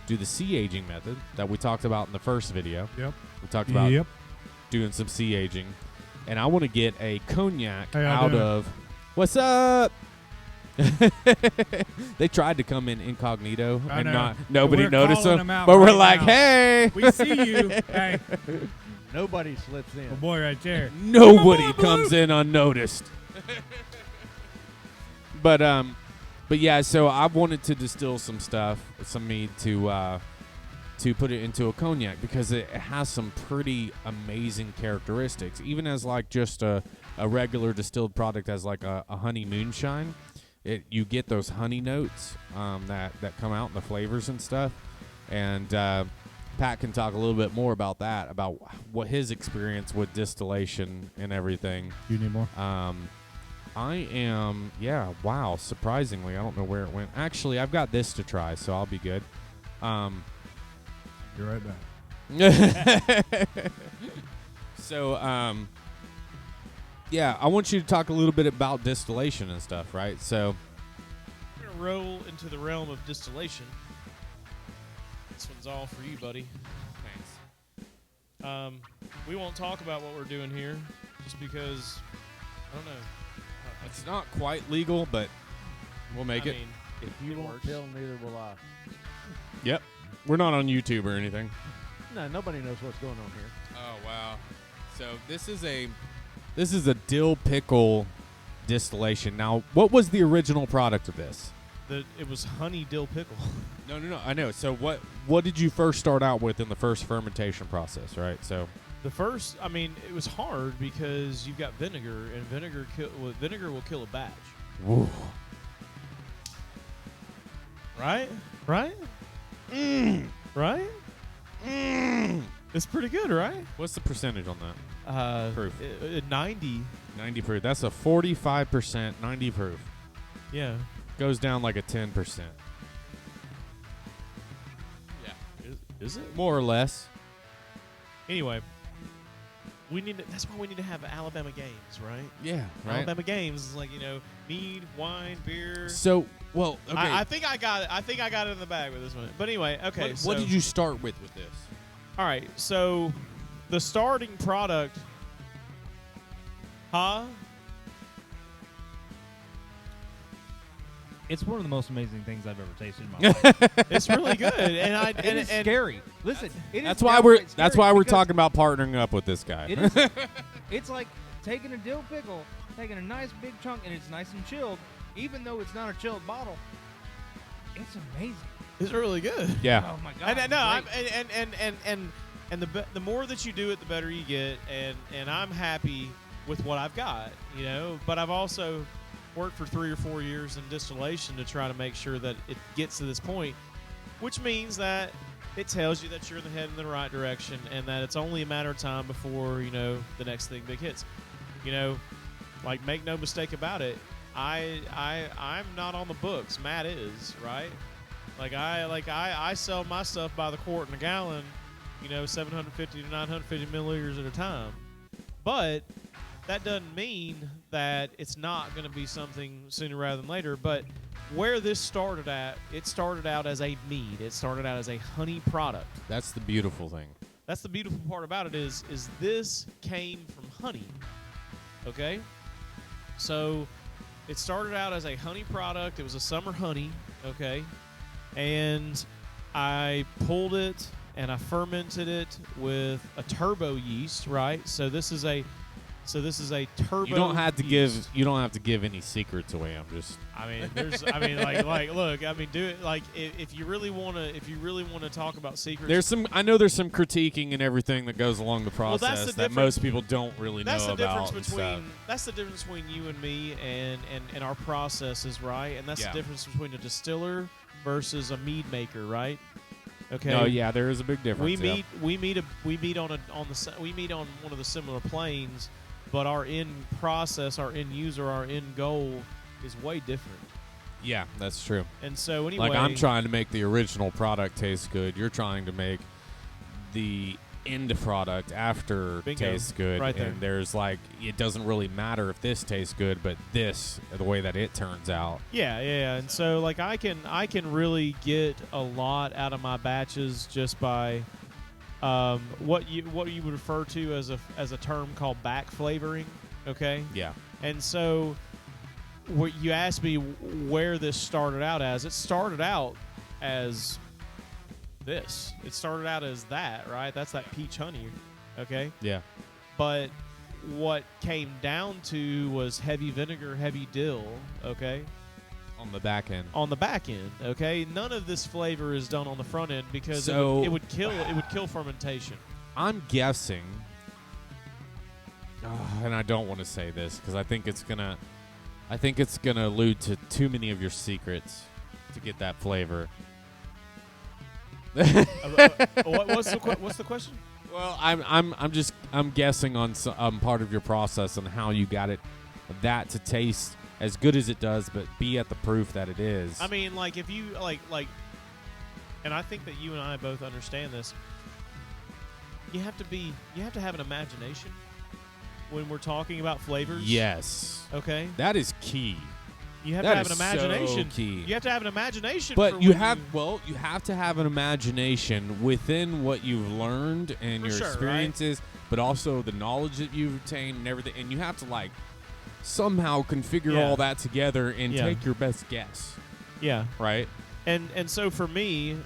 Do the sea aging method that we talked about in the first video. Yep. We talked about Yep. doing some sea aging. And I want to get a cognac How y'all out doing? of... What's up? They tried to come in incognito I and know. nobody We're noticed calling them. them out But we're right like, now. hey, We see you. Hey, Nobody slips in. the boy right there. nobody comes in unnoticed. But yeah, so I wanted to distill some stuff, some mead to put it into a cognac because it has some pretty amazing characteristics. Even as like just a regular distilled product as like a honey moonshine, you get those honey notes that come out in the flavors and stuff. And Pat can talk a little bit more about that, about what his experience with distillation and everything. You need more? Wow, surprisingly, I don't know where it went. Actually, I've got this to try, so I'll be good. You're right back. So, yeah, I want you to talk a little bit about distillation and stuff, right? So, We're gonna roll into the realm of distillation. This one's all for you, buddy. thanks. We won't talk about what we're doing here, just because I don't know. It's not quite legal, but we'll make I it. mean, If you It won't works. tell, neither will I. Yep. We're not on YouTube or anything. No, nobody knows what's going on here. Oh, wow. So this is a dill pickle distillation. Now, what was the original product of this? It was honey dill pickle. No. I know. So what did you first start out with in the first fermentation process, right? So The first, I mean, it was hard because you've got vinegar, and vinegar will kill a batch. woo. Right? Right? Right? It's pretty good, right? What's the percentage on that? Proof. 90. 90 proof. That's a 45%, 90 proof. Yeah. Goes down like a 10%. Yeah. Is it? More or less. Anyway, that's why we need to have Alabama games, right? Yeah, right. Alabama games is like, mead, wine, beer. So, well, okay. I think I got it. I think I got it in the bag with this one. But anyway, okay. What did you start with this? All right. So the starting product, It's one of the most amazing things I've ever tasted in my life. It's really good, and It is scary. Listen, it is That's why we're scary because talking about partnering up with this guy. It is. It's like taking a dill pickle, taking a nice big chunk, and it's nice and chilled. Even though it's not a chilled bottle, it's amazing. it's really good. Yeah. Oh my god! And no, great. and the more that you do it, the better you get. And I'm happy with what I've got, But I've also worked for 3 or 4 years in distillation to try to make sure that it gets to this point, which means that it tells you that you're heading in the right direction, and that it's only a matter of time before the next thing big hits. Like, make no mistake about it. I'm not on the books. Matt is, right? I sell my stuff by the quart and a gallon, 750 to 950 milliliters at a time. But that doesn't mean that it's not going to be something sooner rather than later. But where this started at, it started out as a mead. It started out as a honey product. That's the beautiful thing. That's the beautiful part about it is this came from honey. Okay? So it started out as a honey product. It was a summer honey, okay? And I pulled it and I fermented it with a turbo yeast, right? So this is a turbo. You don't have to yeast. give any secrets away. I'm just. Look. Do it. Like, if you really want to talk about secrets. I know there's some critiquing and everything that goes along the Well, process that's the that most people don't really That's know the difference about. that's the difference between you and me and our processes, right? And that's Yeah. the difference between a distiller versus a mead maker, right? Okay. No, yeah, there is a big difference. We meet on one of the similar planes, but our end process, our end user, our end goal is way different. Yeah, that's true. And so anyway, Like, I'm trying to make the original product taste good. You're trying to make the end product after Bingo. tastes good. Right there. And there's it doesn't really matter if this tastes good, but the way that it turns out. Yeah. And so I can really get a lot out of my batches just by what you would refer to as a term called back flavoring. Okay. Yeah. And so you asked me where this started out as. It started out as this. It started out as that, right? That's that peach honey, okay? Yeah. But what came down to was heavy vinegar, heavy dill, okay? On the back end. On the back end, okay? None of this flavor is done on the front end because it would kill fermentation. I'm guessing, and I don't want to say this because I think it's gonna allude to too many of your secrets to get that flavor. What's the question? Well, I'm guessing on part of your process and how you got that to taste as good as it does, but be at the proof that it is. I mean, like, if you like, and I think that you and I both understand this. You have to have an imagination when we're talking about flavors. Yes. Okay. That is key. You have That to have an is imagination. so key. You have to have an imagination. But for you when have to have an imagination within what you've learned and For your sure, experiences, but also the knowledge that you've obtained and everything. And you have to somehow configure Yeah. all that together and Yeah. take your best guess. Yeah. Right? And so for me,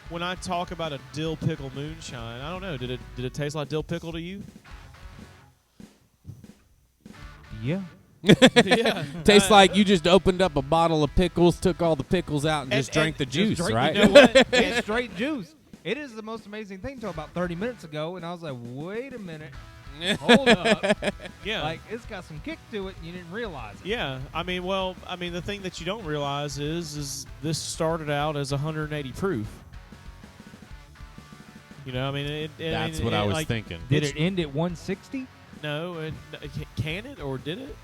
when I talk about a dill pickle moonshine, I don't know. Did it taste like dill pickle to you? Yeah. Yeah. Tastes like you just opened up a bottle of pickles, took all the pickles out, and just drank the juice, Just drink, right? You know what? It's straight juice. It is the most amazing thing until about 30 minutes ago, and I was like, wait a minute. Hold up. Yeah. Like, it's got some kick to it, and you didn't realize it. Yeah, I mean, the thing that you don't realize is this started out as 180 proof. You know, I mean, That's what I was thinking. Did it end at 160? No, can it or did it?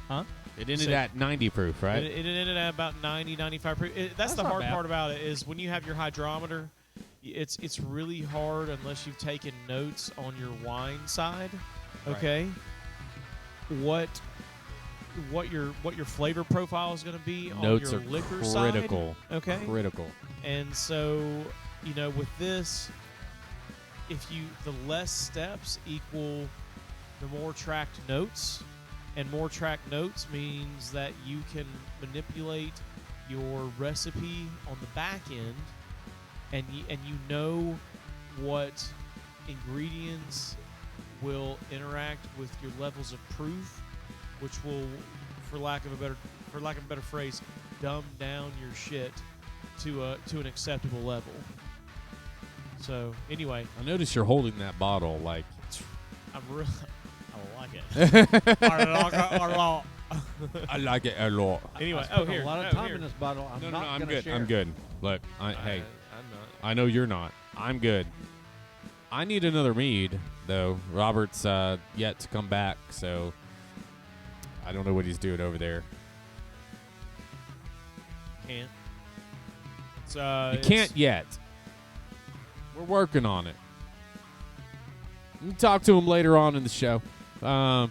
Huh? It ended So- at 90 proof, right? It ended at about 90, 95 proof. That's the not hard bad. part about it is when you have your hydrometer, it's really hard unless you've taken notes on your wine side. Okay, what your flavor profile is going to be Notes on are your liquor critical. side. Okay, Critical. and so with this, the less steps equal the more tracked notes, and more tracked notes means that you can manipulate your recipe on the back end, and you know what ingredients will interact with your levels of proof, which will, for lack of a better phrase, dumb down your shit to an acceptable level. So anyway, I noticed you're holding that bottle like I like it. I like it a lot. Anyway, I spent here, a lot of no, time here. in this bottle. I'm No, not I'm gonna good. share. I'm good. Look, hey, I'm not. I know you're not. I'm good. I need another mead, though. Robert's yet to come back, so I don't know what he's doing over there. Can't. You can't yet. We're working on it. We can talk to him later on in the show. No,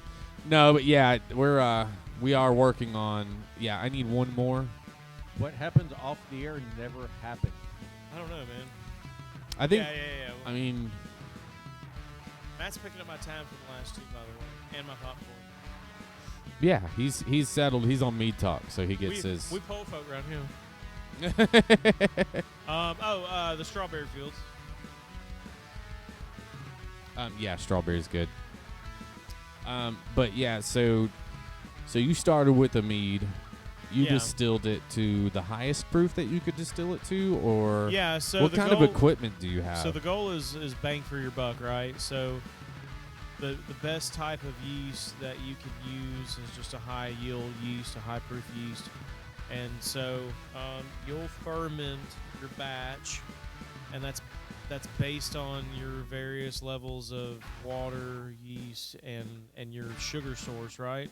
but yeah, we are working on. Yeah, I need one more. What happens off the air never happened. I don't know, man. I think. Yeah. I mean, Matt's picking up my time for the last two, by the way, and my popcorn. yeah, he's settled. He's on Mead Talk, so he gets his. We pole folk around here. The strawberry fields. Yeah, strawberry's good. But yeah, so you started with a mead. You Yeah. distilled it to the highest proof that you could distill it to, or Yeah. So what the kind goal, of equipment do you have? So the goal is bang for your buck, right? So the best type of yeast that you can use is just a high yield yeast, a high proof yeast, and so you'll ferment your batch, and that's based on your various levels of water, yeast, and your sugar source, right?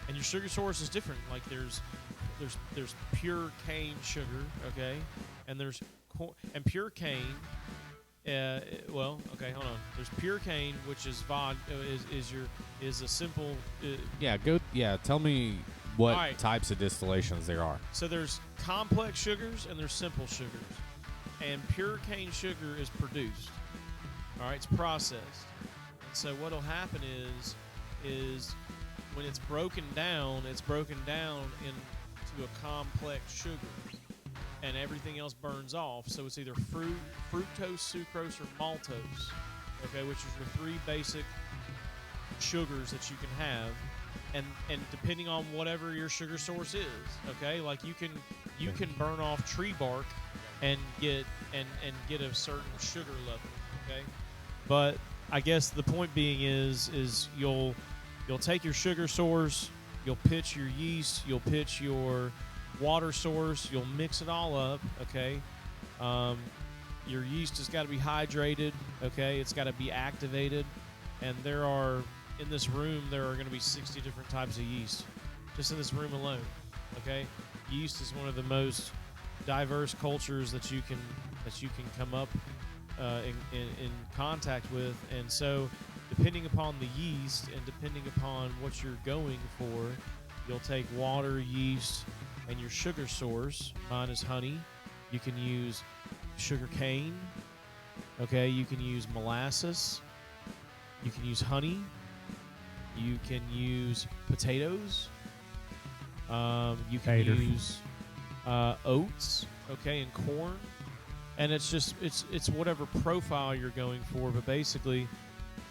And your sugar source is different. Like there's pure cane sugar, okay, and there's and pure cane. Hold on. There's pure cane, which is is a simple. Tell me what All right. types of distillations there are. So there's complex sugars and there's simple sugars, and pure cane sugar is produced. All right, it's processed. And so what'll happen is when it's broken down into a complex sugar, and everything else burns off. So it's either fructose, sucrose, or maltose, okay, which is your three basic sugars that you can have, and depending on whatever your sugar source is, okay, like you can burn off tree bark and get a certain sugar level, okay, but I guess the point being is you'll take your sugar source, you'll pitch your yeast, you'll pitch your water source, you'll mix it all up, okay. Your yeast has got to be hydrated, okay. It's got to be activated, and in this room there are going to be 60 different types of yeast, just in this room alone, okay. Yeast is one of the most diverse cultures that you can come up in contact with, and so depending upon the yeast and depending upon what you're going for, you'll take water, yeast, and your sugar source. Mine is honey. You can use sugar cane. Okay, you can use molasses. You can use honey. You can use potatoes. You can Taters. use oats. Okay, and corn. and it's just it's whatever profile you're going for, but basically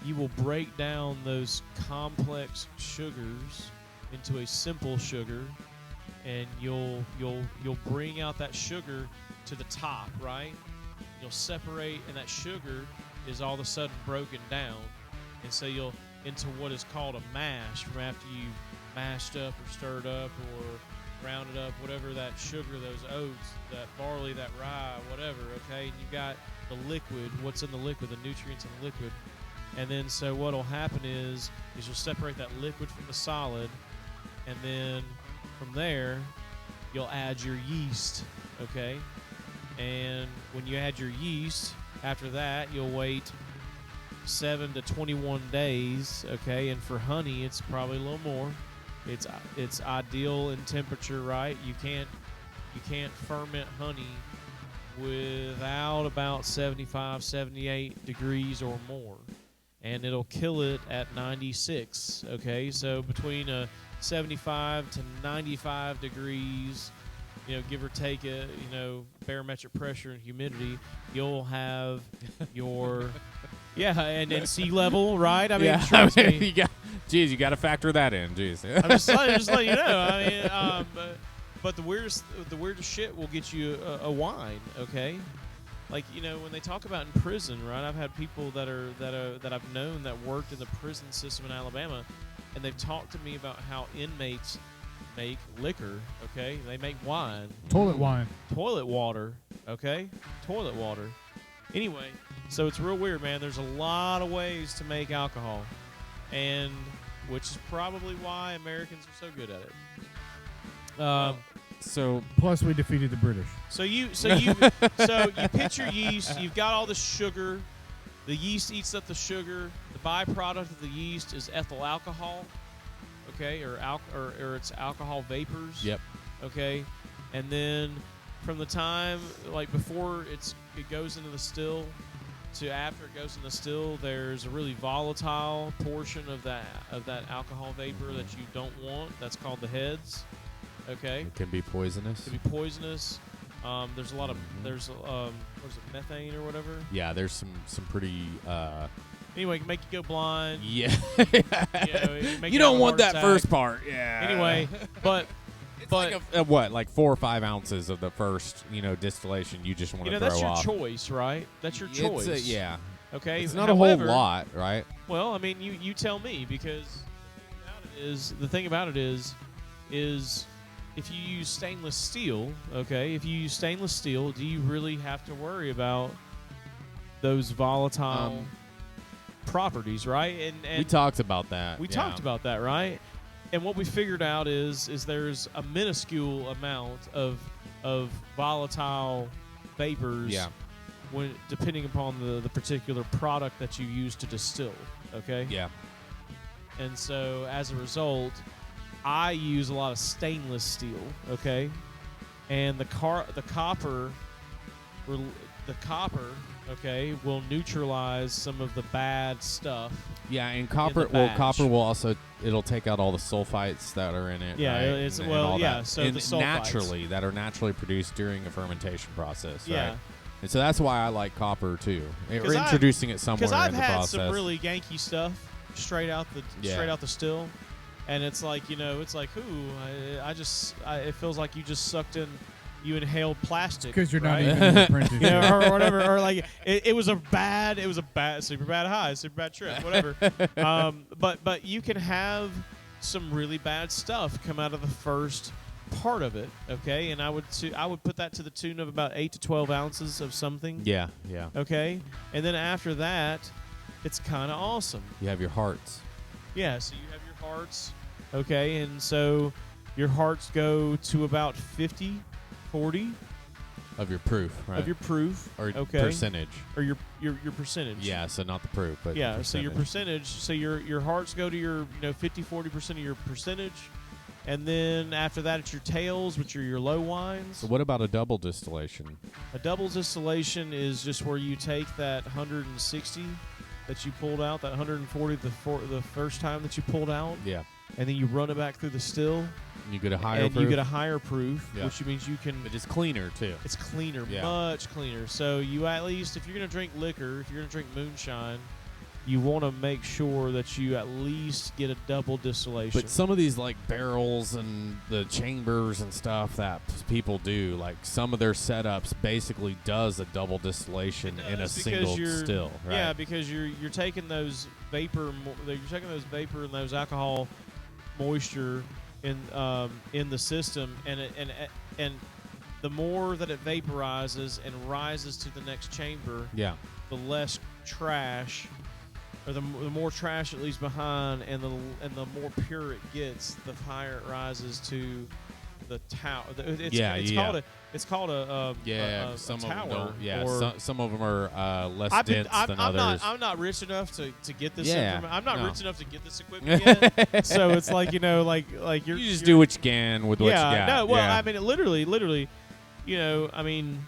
you will break down those complex sugars into a simple sugar, and you'll bring out that sugar to the top, right? You'll separate, and that sugar is all of a sudden broken down, and so you'll into what is called a mash from after you mashed up or stirred up or grounded up, whatever that sugar, those oats, that barley, that rye, whatever, okay? And you've got the liquid, what's in the liquid, the nutrients in the liquid. And then so what'll happen is you'll separate that liquid from the solid, and then from there you'll add your yeast, okay? And when you add your yeast, after that you'll wait 7 to 21 days, okay? And for honey, it's probably a little more. It's ideal in temperature, right? You can't ferment honey without about 75, 78 degrees or more, and it'll kill it at 96. Okay, so between 75 to 95 degrees, give or take barometric pressure and humidity, you'll have your and sea level, right? I mean, trust me. You got to factor that in. Jeez. I'm just letting you know. I mean, but the weirdest shit will get you a wine, okay? Like, when they talk about in prison, right? I've had people that I've known that worked in the prison system in Alabama, and they've talked to me about how inmates make liquor, okay? They make wine. Toilet wine. Toilet water, okay? Toilet water. Anyway, so it's real weird, man. There's a lot of ways to make alcohol, and which is probably why Americans are so good at it. So plus we defeated the British. So you pitch your yeast. You've got all the sugar. The yeast eats up the sugar. The byproduct of the yeast is ethyl alcohol, okay, or it's alcohol vapors. Yep. Okay, and then from the time before it goes into the still to after it goes in the still, there's a really volatile portion of that alcohol vapor that you don't want. That's called the heads. Okay. It can be poisonous. It can be poisonous. There's a lot of what is it, methane or whatever. Yeah, there's some pretty. Anyway, it can make you go blind. Yeah. You don't want that first part. Yeah. Anyway, but like 4 or 5 ounces of the first distillation you just want to throw that's your off. choice, right? That's your choice. Yeah. Okay. It's not a whole lot, right? Well, I mean, you tell me, because the thing about it is if you use stainless steel, okay, do you really have to worry about those volatile properties, right? And we talked about that. We talked about that, right? And what we figured out is there's a minuscule amount of volatile vapors when depending upon the particular product that you use to distill, okay? Yeah. And so as a result, I use a lot of stainless steel, okay? And the copper, okay, will neutralize some of the bad stuff. Yeah, and copper will also, it'll take out all the sulfites that are in it. Yeah, right? it's and well, all yeah. that. So and the sulfites that are naturally produced during a fermentation process. Yeah. Right? And so that's why I like copper too. Or introducing it somewhere in the process. Because I've had some really Yankee stuff straight out the still. And it's like, it feels like you just sucked in, you inhaled plastic. Because you're right? not even an apprentice. Or whatever. Or like, it was a super bad high, super bad trip, whatever. But you can have some really bad stuff come out of the first part of it, okay? And I would put that to the tune of about 8 to 12 ounces of something. Yeah. Okay? And then after that, it's kind of awesome. You have your hearts. Yeah, so you have your hearts, okay, and so your hearts go to about 50, 40 of your proof, right? Of your proof, or okay, percentage, or your percentage. Yeah, so not the proof, but yeah, so your percentage. So your hearts go to your 50, 40% of your percentage, and then after that it's your tails, which are your low wines. So what about a double distillation? A double distillation is just where you take that 160. That you pulled out, that 140 the first time that you pulled out, yeah, and then you run it back through the still, You get a higher and proof. you get a higher proof, Yeah. which means you can. It is cleaner too. It's cleaner, Yeah. much cleaner. So you at least, if you're gonna drink liquor, if you're gonna drink moonshine, you want to make sure that you at least get a double distillation. But some of these like barrels and the chambers and stuff that people do, like some of their setups basically does a double distillation in a Because single you're- still, right? Yeah, because you're taking those vapor, you're taking those vapor and those alcohol moisture in the system, and the more that it vaporizes and rises to the next chamber, Yeah. the less trash, or the more trash it leaves behind, and the more pure it gets, the higher it rises to the tower. It's called a Yeah, a some tower. of them don't. Yeah, or some of them are less I've been- dense I'm, than I'm others. not. I'm not rich enough to get this. Yeah, I'm not no. rich enough to get this equipment yet. So it's like like you're you just you're- do what you can with what you got. No, well, yeah. I mean, literally, I mean,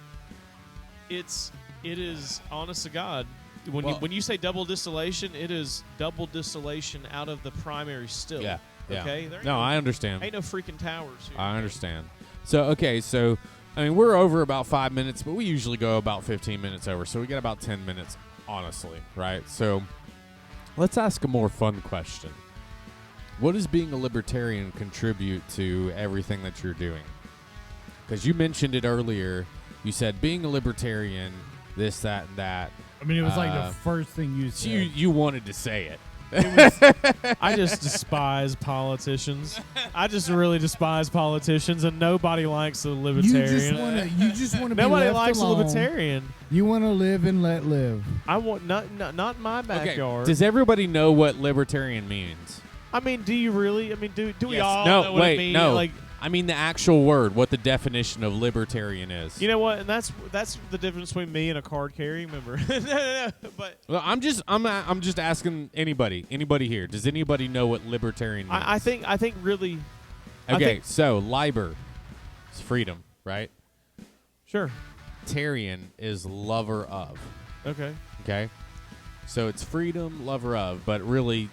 it is honest to God. When you say double distillation, it is double distillation out of the primary still. Yeah. Yeah. Okay. There ain't No, I understand. ain't no freaking towers here. I understand. So, okay, so, I mean, we're over about 5 minutes, but we usually go about 15 minutes over, so we got about 10 minutes, honestly, right? So, let's ask a more fun question. What does being a libertarian contribute to everything that you're doing? Because you mentioned it earlier. You said being a libertarian, this, that, and that. I mean, it was like the first thing you So said. you wanted to say it. I just despise politicians. I just really despise politicians, and nobody likes the libertarian. You just want to be Nobody left likes alone. the libertarian. You want to live and let live. I want not in my backyard. Okay, does everybody know what libertarian means? I mean, do you really? I mean, do we Yes. all No, know what wait, it means? no. Like, I mean the actual word, what the definition of libertarian is. you know what? And that's the difference between me and a card carrying member. no. But Well, I'm just asking anybody here. Does anybody know what libertarian means? I think really. I Okay, think- so liber is freedom, right? Sure. Tarian is lover of. Okay. Okay, so it's freedom, lover of, but really,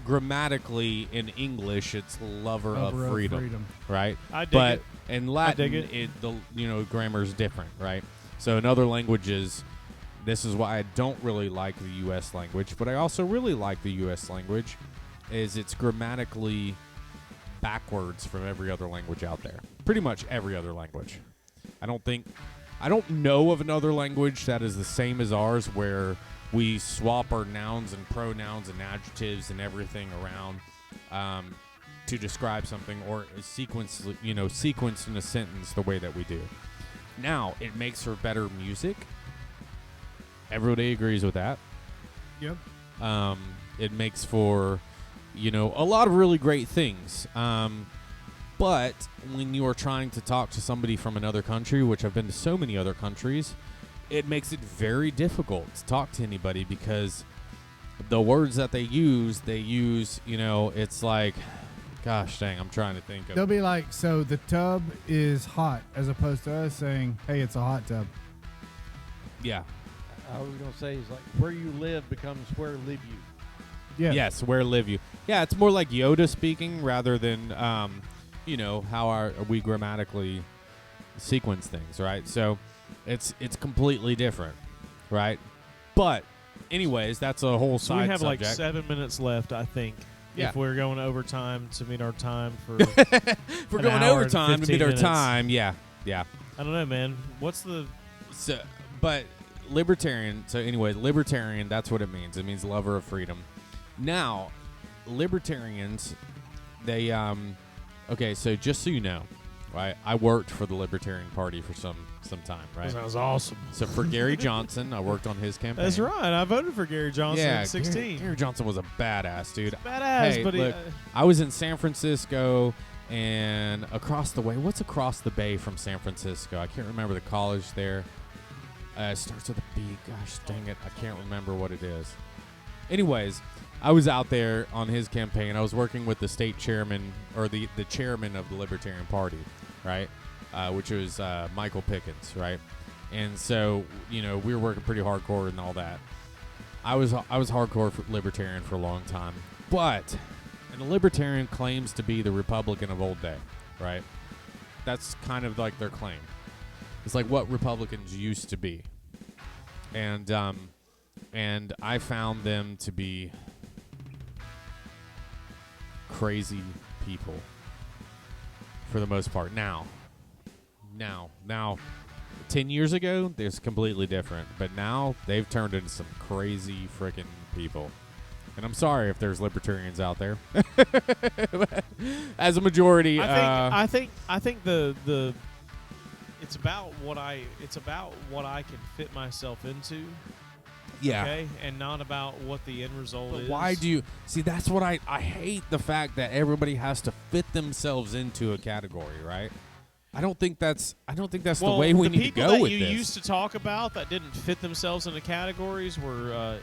grammatically in English, it's lover of freedom, right? I dig But it. in Latin, dig it. grammar is different, right? So in other languages, this is why I don't really like the U.S. language, but I also really like the U.S. language, is it's grammatically backwards from every other language out there. Pretty much every other language. I don't know of another language that is the same as ours where we swap our nouns and pronouns and adjectives and everything around to describe something, or sequence in a sentence the way that we do. Now, it makes for better music. Everybody agrees with that. Yep. It makes for, a lot of really great things. But when you are trying to talk to somebody from another country, which I've been to so many other countries, it makes it very difficult to talk to anybody because the words that they use, it's like, gosh dang, I'm trying to think of. They'll be like, so the tub is hot, as opposed to us saying, hey, it's a hot tub. Yeah. I was going to say, is like where you live becomes where live you. Yeah. Yes, where live you? Yeah, it's more like Yoda speaking rather than, how we grammatically sequence things, right? So it's completely different, right? But anyways, that's a whole So side we have subject. like 7 minutes left, I think. Yeah. If we're going overtime to meet our time for. If we're an going hour and overtime to 15 meet our minutes. time, yeah. I don't know, man. What's the. So, but libertarian. So, anyway, libertarian. That's what it means. It means lover of freedom. Now, libertarians, they Okay, so just so you know, right? I worked for the Libertarian Party for some time, right? That sounds awesome. So for Gary Johnson, I worked on his campaign. That's right. I voted for Gary Johnson Yeah, at 16. Gary Johnson was a badass dude. Badass, Hey, but look, I was in San Francisco and across the way. What's across the bay from San Francisco? I can't remember the college there. It starts with a B. Gosh dang it. I can't remember what it is. Anyways, I was out there on his campaign. I was working with the state chairman, or the chairman of the Libertarian Party, right? Which was Michael Pickens, right? And so, we were working pretty hardcore and all that. I was hardcore libertarian for a long time. But, and the libertarian claims to be the Republican of old day, right? That's kind of like their claim. It's like what Republicans used to be. And I found them to be crazy people for the most part. Now, 10 years ago, it's completely different. But now they've turned into some crazy freaking people. And I'm sorry if there's libertarians out there. As a majority, I think the it's about what I can fit myself into. yeah. Okay, and not about what the end result But is. why do you see? That's what I hate, the fact that everybody has to fit themselves into a category, right? I don't think that's the way we need to go with the people that you this. used to talk about that didn't fit themselves into categories were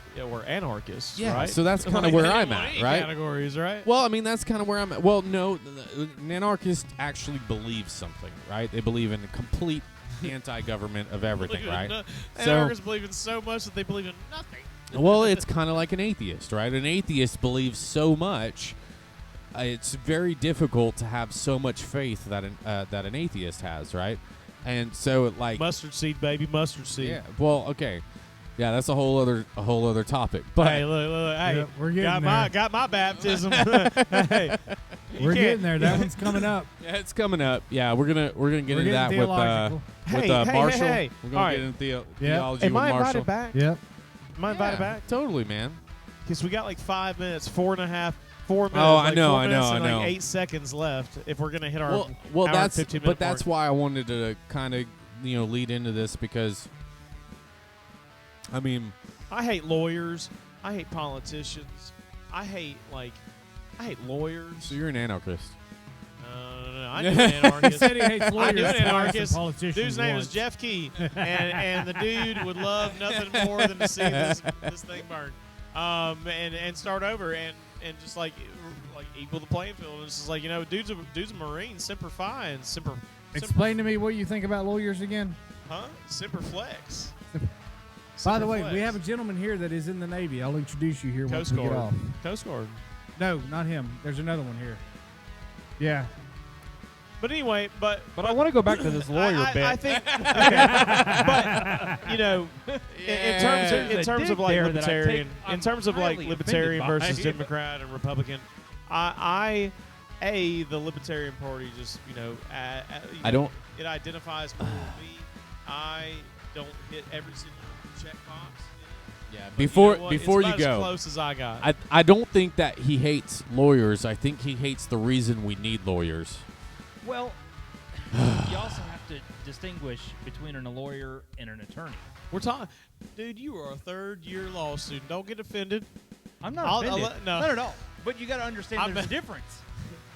anarchists, Yeah, right? so that's kinda Like, where they didn't I'm want at, any right? Categories, right? Well, I mean, that's kind of where I'm at. Well, no, an anarchist actually believes something, right? They believe in complete anti-government of everything, right? So- Anarchists believe in so much that they believe in nothing. Well, it's kind of like an atheist, right? An atheist believes so much. It's very difficult to have so much faith that an atheist has, right? And so, like, Mustard seed, baby, mustard seed. yeah. Well, okay, yeah, that's a whole other topic. But Hey, look, hey, Yep, we're getting got my baptism. Hey, you We're can't- getting there. That one's coming up. yeah, it's coming up. Yeah, we're gonna get We're into getting that theological. with Hey, Marshall. hey. We're gonna All right. get into Yep. theology Am with I Marshall. invited back? Yep. Am I invited Yeah, back? Totally, man. Because we got like 5 minutes, 4.5, 4 minutes. Oh, I like know, 4 I minutes know, and I know. like 8 seconds left if we're gonna hit our Well, hour and that's 15 but minute that's mark. why I wanted to kind of lead into this because, I mean, I hate lawyers. I hate politicians. I hate lawyers. so you're an anarchist. No. I knew an anarchist. He said he hates I lawyers knew an twice and anarchist. politicians Dude's name once. is Jeff Key, and the dude would love nothing more than to see this thing burn, and start over and just like equal the playing field. It's just like dude's a Marine, Semper Fi, and Semper Explain to me what you think about lawyers again. Semper Flex. By the way, Flex. we have a gentleman here that is in the Navy. I'll introduce you here once Coast we get Guard. off. Coast Guard. No, not him. There's another one here. Yeah. But anyway, but I want to go back to this lawyer bit. I think, but in terms of like there that I libertarian, I'm in terms of like highly libertarian offended versus by. Democrat and Republican, the Libertarian Party just I don't. it identifies more with me. I don't hit every single checkbox. Yeah. But Before you know what? before it's you about as go, close as I got. I don't think that he hates lawyers. I think he hates the reason we need lawyers. Well, you also have to distinguish between a lawyer and an attorney. We're talking, dude. You are a third-year law student. Don't get offended. I'm not I'll offended. let- no. Not at all. But you got to understand I'm there's a not- difference.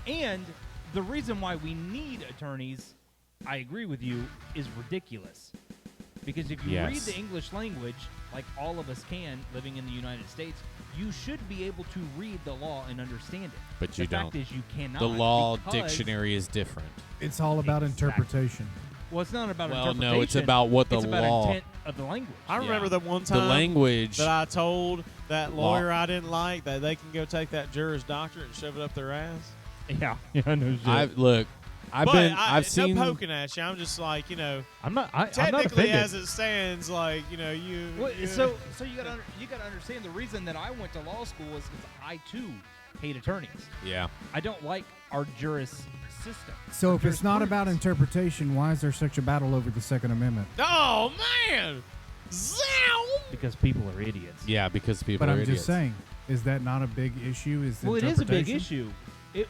And the reason why we need attorneys, I agree with you, is ridiculous. Because if you read Yes. the English language, like all of us can living in the United States, you should be able to read the law and understand it. But you the don't. fact is you cannot. The law because- dictionary is different. It's all about Exactly. interpretation. Well, it's not about Well, interpretation. no, it's about what the it's about law. intent of the language. I remember Yeah. the one The time language. that I told that Law. lawyer I didn't like that they can go take that juror's doctorate and shove it up their ass. Yeah, no shit. I've seen. no poking at you. I'm just like I'm not. I'm not technically offended. as it stands, like you. Well, you- so you got to understand the reason that I went to law school is because I too hate attorneys. Yeah. I don't like our juris system. So our if it's not about jurisprudence. interpretation, why is there such a battle over the Second Amendment? oh man, zow! because people are idiots. Yeah, because people But are I'm idiots. just saying, is that not a big issue? Well, it is a big interpretation? issue.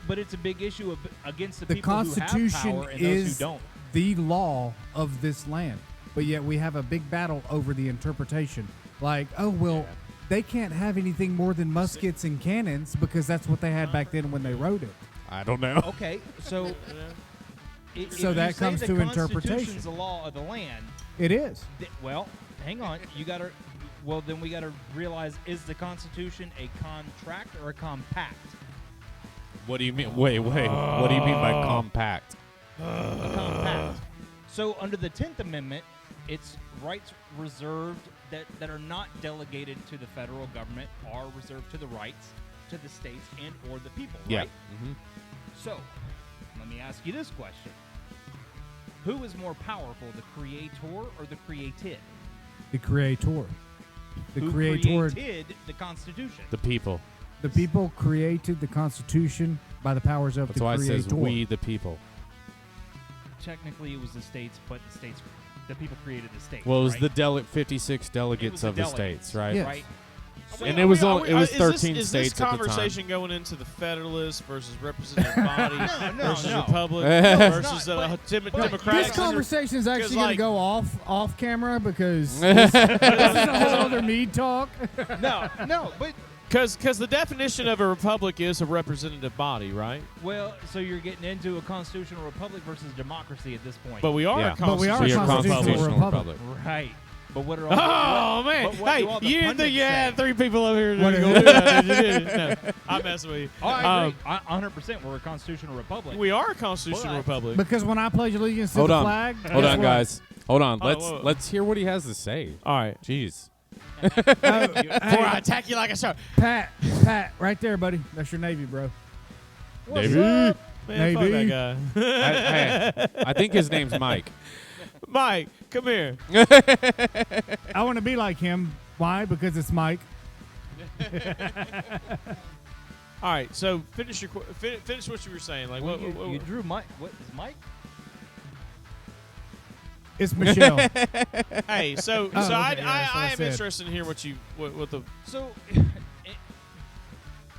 But it's a big issue against the The people who have Constitution power and those is who don't. the law of this land, but yet we have a big battle over the interpretation. Like, oh well, they can't have anything more than muskets and cannons because that's what they had back then when they wrote it. I don't know. Okay, so if So you that say comes the to interpretation. Constitution's the law of the land. It is. Well, hang on. You got to. Well, then we got to realize: is the Constitution a contract or a compact? What do you mean? Wait. What do you mean by compact? A compact. So under the 10th Amendment, it's rights reserved that are not delegated to the federal government are reserved to the rights to the states and or the people. Yeah. Right. Mm-hmm. So let me ask you this question. Who is more powerful, the creator or the created? The creator. The Who creator. created the Constitution? The people. The people created the Constitution by the powers of That's the why creator. it says we the people. Technically, it was the states, but the people created the states. Well, it was right? the 56 delegates the of the delegates. states, right? Yes. Right. And it was only it was is 13 this, states Is this at the time. conversation going into the Federalist versus representative body versus no. Republic No, it's versus not, but Democrats? This conversation is actually going to like- go off camera because this is a whole other Mead Talk. No, but Because the definition of a republic is a representative body, right? well, so you're getting into a constitutional republic versus democracy at this point. But we are Yeah. a But we are So a you're a constitutional constitutional republic. republic. right. But what are all? Oh what- man! but what Hey, do all the you didn't pundits think you had say? 3 people over here What to is go it? do that, did you? No, I'm messing with you. Oh, I agree. 100%. We're a constitutional republic. We are a constitutional But- republic. Because when I pledge allegiance to Hold the on. flag, Hold guess on, what? guys. Hold on. Oh, Let's whoa. let's hear what he has to say. All right. Jeez. Before I Hey, attack you like a shark. Pat, right there, buddy. That's your Navy, bro. Navy. Man, fuck Navy. that guy. I think his name's Mike. Mike, come here. I want to be like him. Why? Because it's Mike. All right, so finish what you were saying. Like, Well, what, you drew Mike. What is Mike? It's Michelle. hey, so Oh, so okay, yeah, that's what I I am said. interested in hear what the So,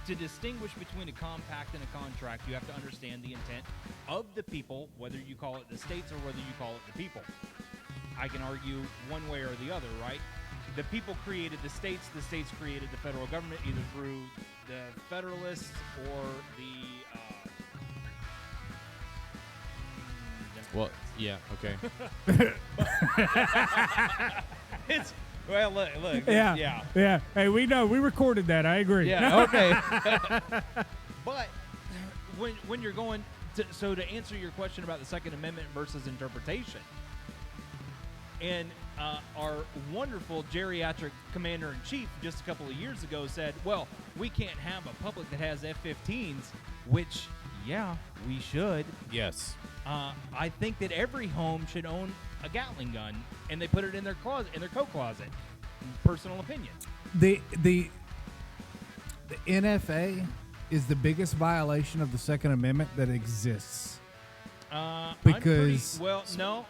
to distinguish between a compact and a contract, you have to understand the intent of the people, whether you call it the states or whether you call it the people. I can argue one way or the other, right? The people created the states created the federal government, either through the Federalists or the Well, yeah, okay. it's well, look, Yeah. Hey, we know. We recorded that. I agree. yeah, okay. But when you're going to answer your question about the Second Amendment versus interpretation, and our wonderful geriatric commander-in-chief just a couple of years ago said, well, we can't have a public that has F-15s, which, yeah, we should. Yes. I think that every home should own a Gatling gun, and they put it in their closet, in their coat closet. Personal opinion. The NFA is the biggest violation of the Second Amendment that exists. Because- No.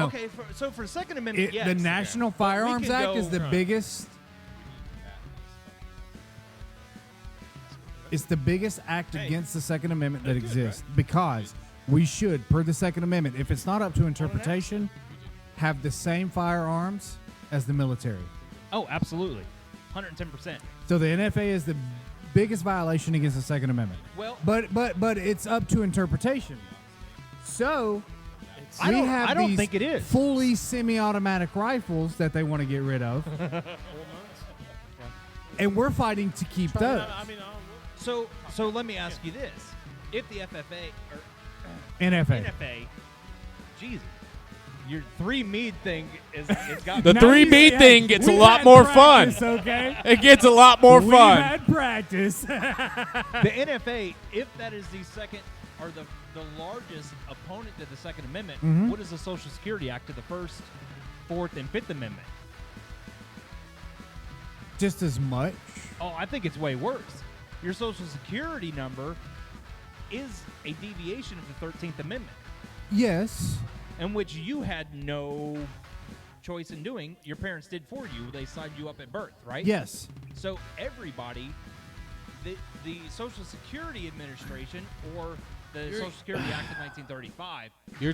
Okay, so for Second Amendment, yes. The National But we Firearms can Act go- is the biggest. It's the biggest act against the Second Amendment that exists because we should, per the Second Amendment, if it's not up to interpretation, have the same firearms as the military. Oh, absolutely, 110%. So the NFA is the biggest violation against the Second Amendment. Well, But it's up to interpretation. So I we don't- have I don't these think it is. fully semi-automatic rifles that they want to get rid of, and we're fighting to keep those. so let me ask you this: if the FFA or NFA. NFA, Jesus, your 3 Mead thing is got The me. 3 Mead thing gets a lot more fun. Okay, It gets a lot more we fun. had practice. The NFA, if that is the second or the largest opponent to the Second Amendment, Mhm. what is the Social Security Act to the First, Fourth, and Fifth Amendment? Just as much. Oh, I think it's way worse. Your Social Security number is a deviation of the 13th Amendment, Yes. in which you had no choice in doing. Your parents did for you. They signed you up at birth, right? Yes. So everybody, the Social Security Administration or the Social Security Act of 1935. You're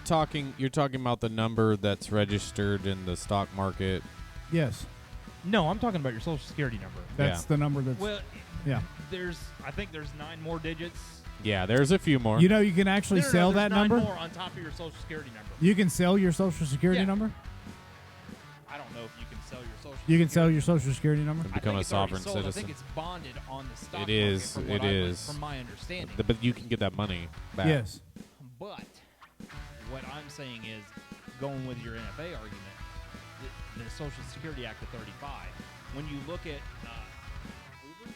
talking about the number that's registered in the stock market. Yes. No, I'm talking about your Social Security number. That's Yeah. the number that's. Well, yeah. I think there's 9 more digits. Yeah, there's a few more. You know, you can actually No, sell there's that 9 number. more on top of your Social Security number. You can sell your Social Security Yeah. number. I don't know if you can sell your Social. You can sell Security. your Social Security number. I become think a it's already sovereign sold. citizen. I think it's bonded on the stock It market. is, From it what is. From my understanding. But you can get that money back. Yes. But what I'm saying is, going with your NFA argument, the Social Security Act of 35, when you look at Hoover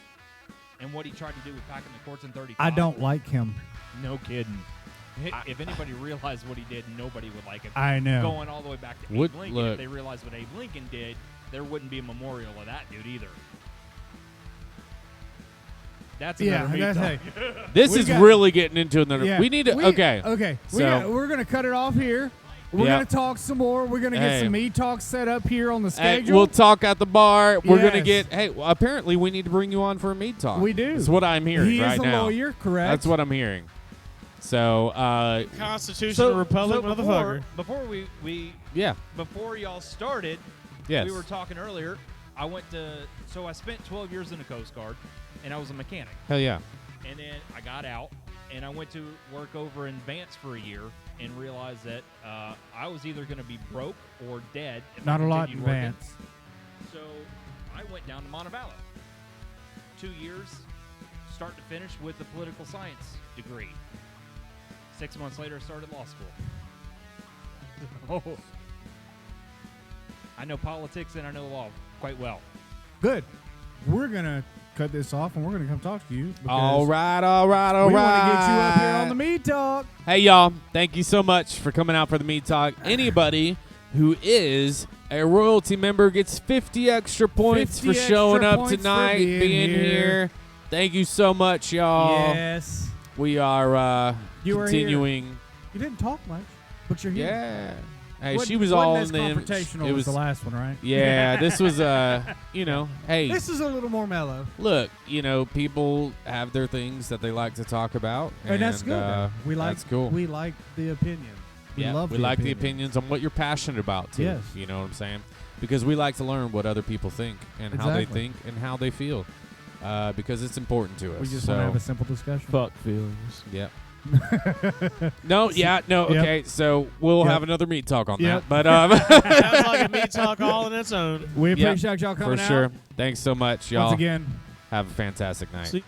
and what he tried to do with packing the courts in 35. I don't like him. No kidding. If anybody realized what he did, nobody would like it. I know. Going all the way back to Would- Abe Lincoln, look. if they realized what Abe Lincoln did, there wouldn't be a memorial of that dude either. That's another Mead that's Talk. This We is got- really getting into another. Yeah. We need to. Okay. Okay. So- We're gonna cut it off here. We're Yeah. gonna talk some more. We're gonna get Hey. some Mead Talk set up here on the Hey, schedule. we'll talk at the bar. We're gonna Yes. get. Hey, well, apparently we need to bring you on for a Mead Talk. We do. That's what I'm hearing he right is a now. lawyer, correct? That's what I'm hearing. So, Constitutional Republic, motherfucker. Before we yeah, before y'all started, yes. we were talking earlier. I spent 12 years in the Coast Guard, and I was a mechanic. Hell yeah. And then I got out, and I went to work over in Vance for a year, and realized that I was either going to be broke or dead. If Not I a lot in continued working. Vance. So I went down to Montevallo. 2 years, start to finish, with a political science degree. 6 months later, I started law school. Oh. I know politics and I know law quite well. Good. We're gonna cut this off, and we're gonna come talk to you. All right. We want to get you up here on the Mead Talk. Hey, y'all. Thank you so much for coming out for the Mead Talk. Anybody who is a royalty member gets 50 extra points 50 for showing extra up points for tonight, being here. Thank you so much, y'all. Yes. We are You were continuing. You didn't talk much, but you're here. Yeah. Hey, Wasn't- she was wasn't all as in the image. confrontational It was as the last one, right? Yeah, this was hey, This is a little more mellow, look, people have their things that they like to talk about, and that's good. We like. that's cool. We like the opinion. We Yeah, love. we the like the opinion. opinions on what you're passionate about too. Yes. You know what I'm saying? Because we like to learn what other people think and how they Exactly. think and how they feel, because it's important to us. We just so, want to have a simple discussion. Fuck feelings. Yep. No, yeah, no, Yep. okay. So we'll Yep. have another meat talk on Yep. that, but Sounds like a Mead Talk all in its own. We Yep, appreciate y'all coming for out. sure. Thanks so much, y'all. Once again, Have a fantastic night. See-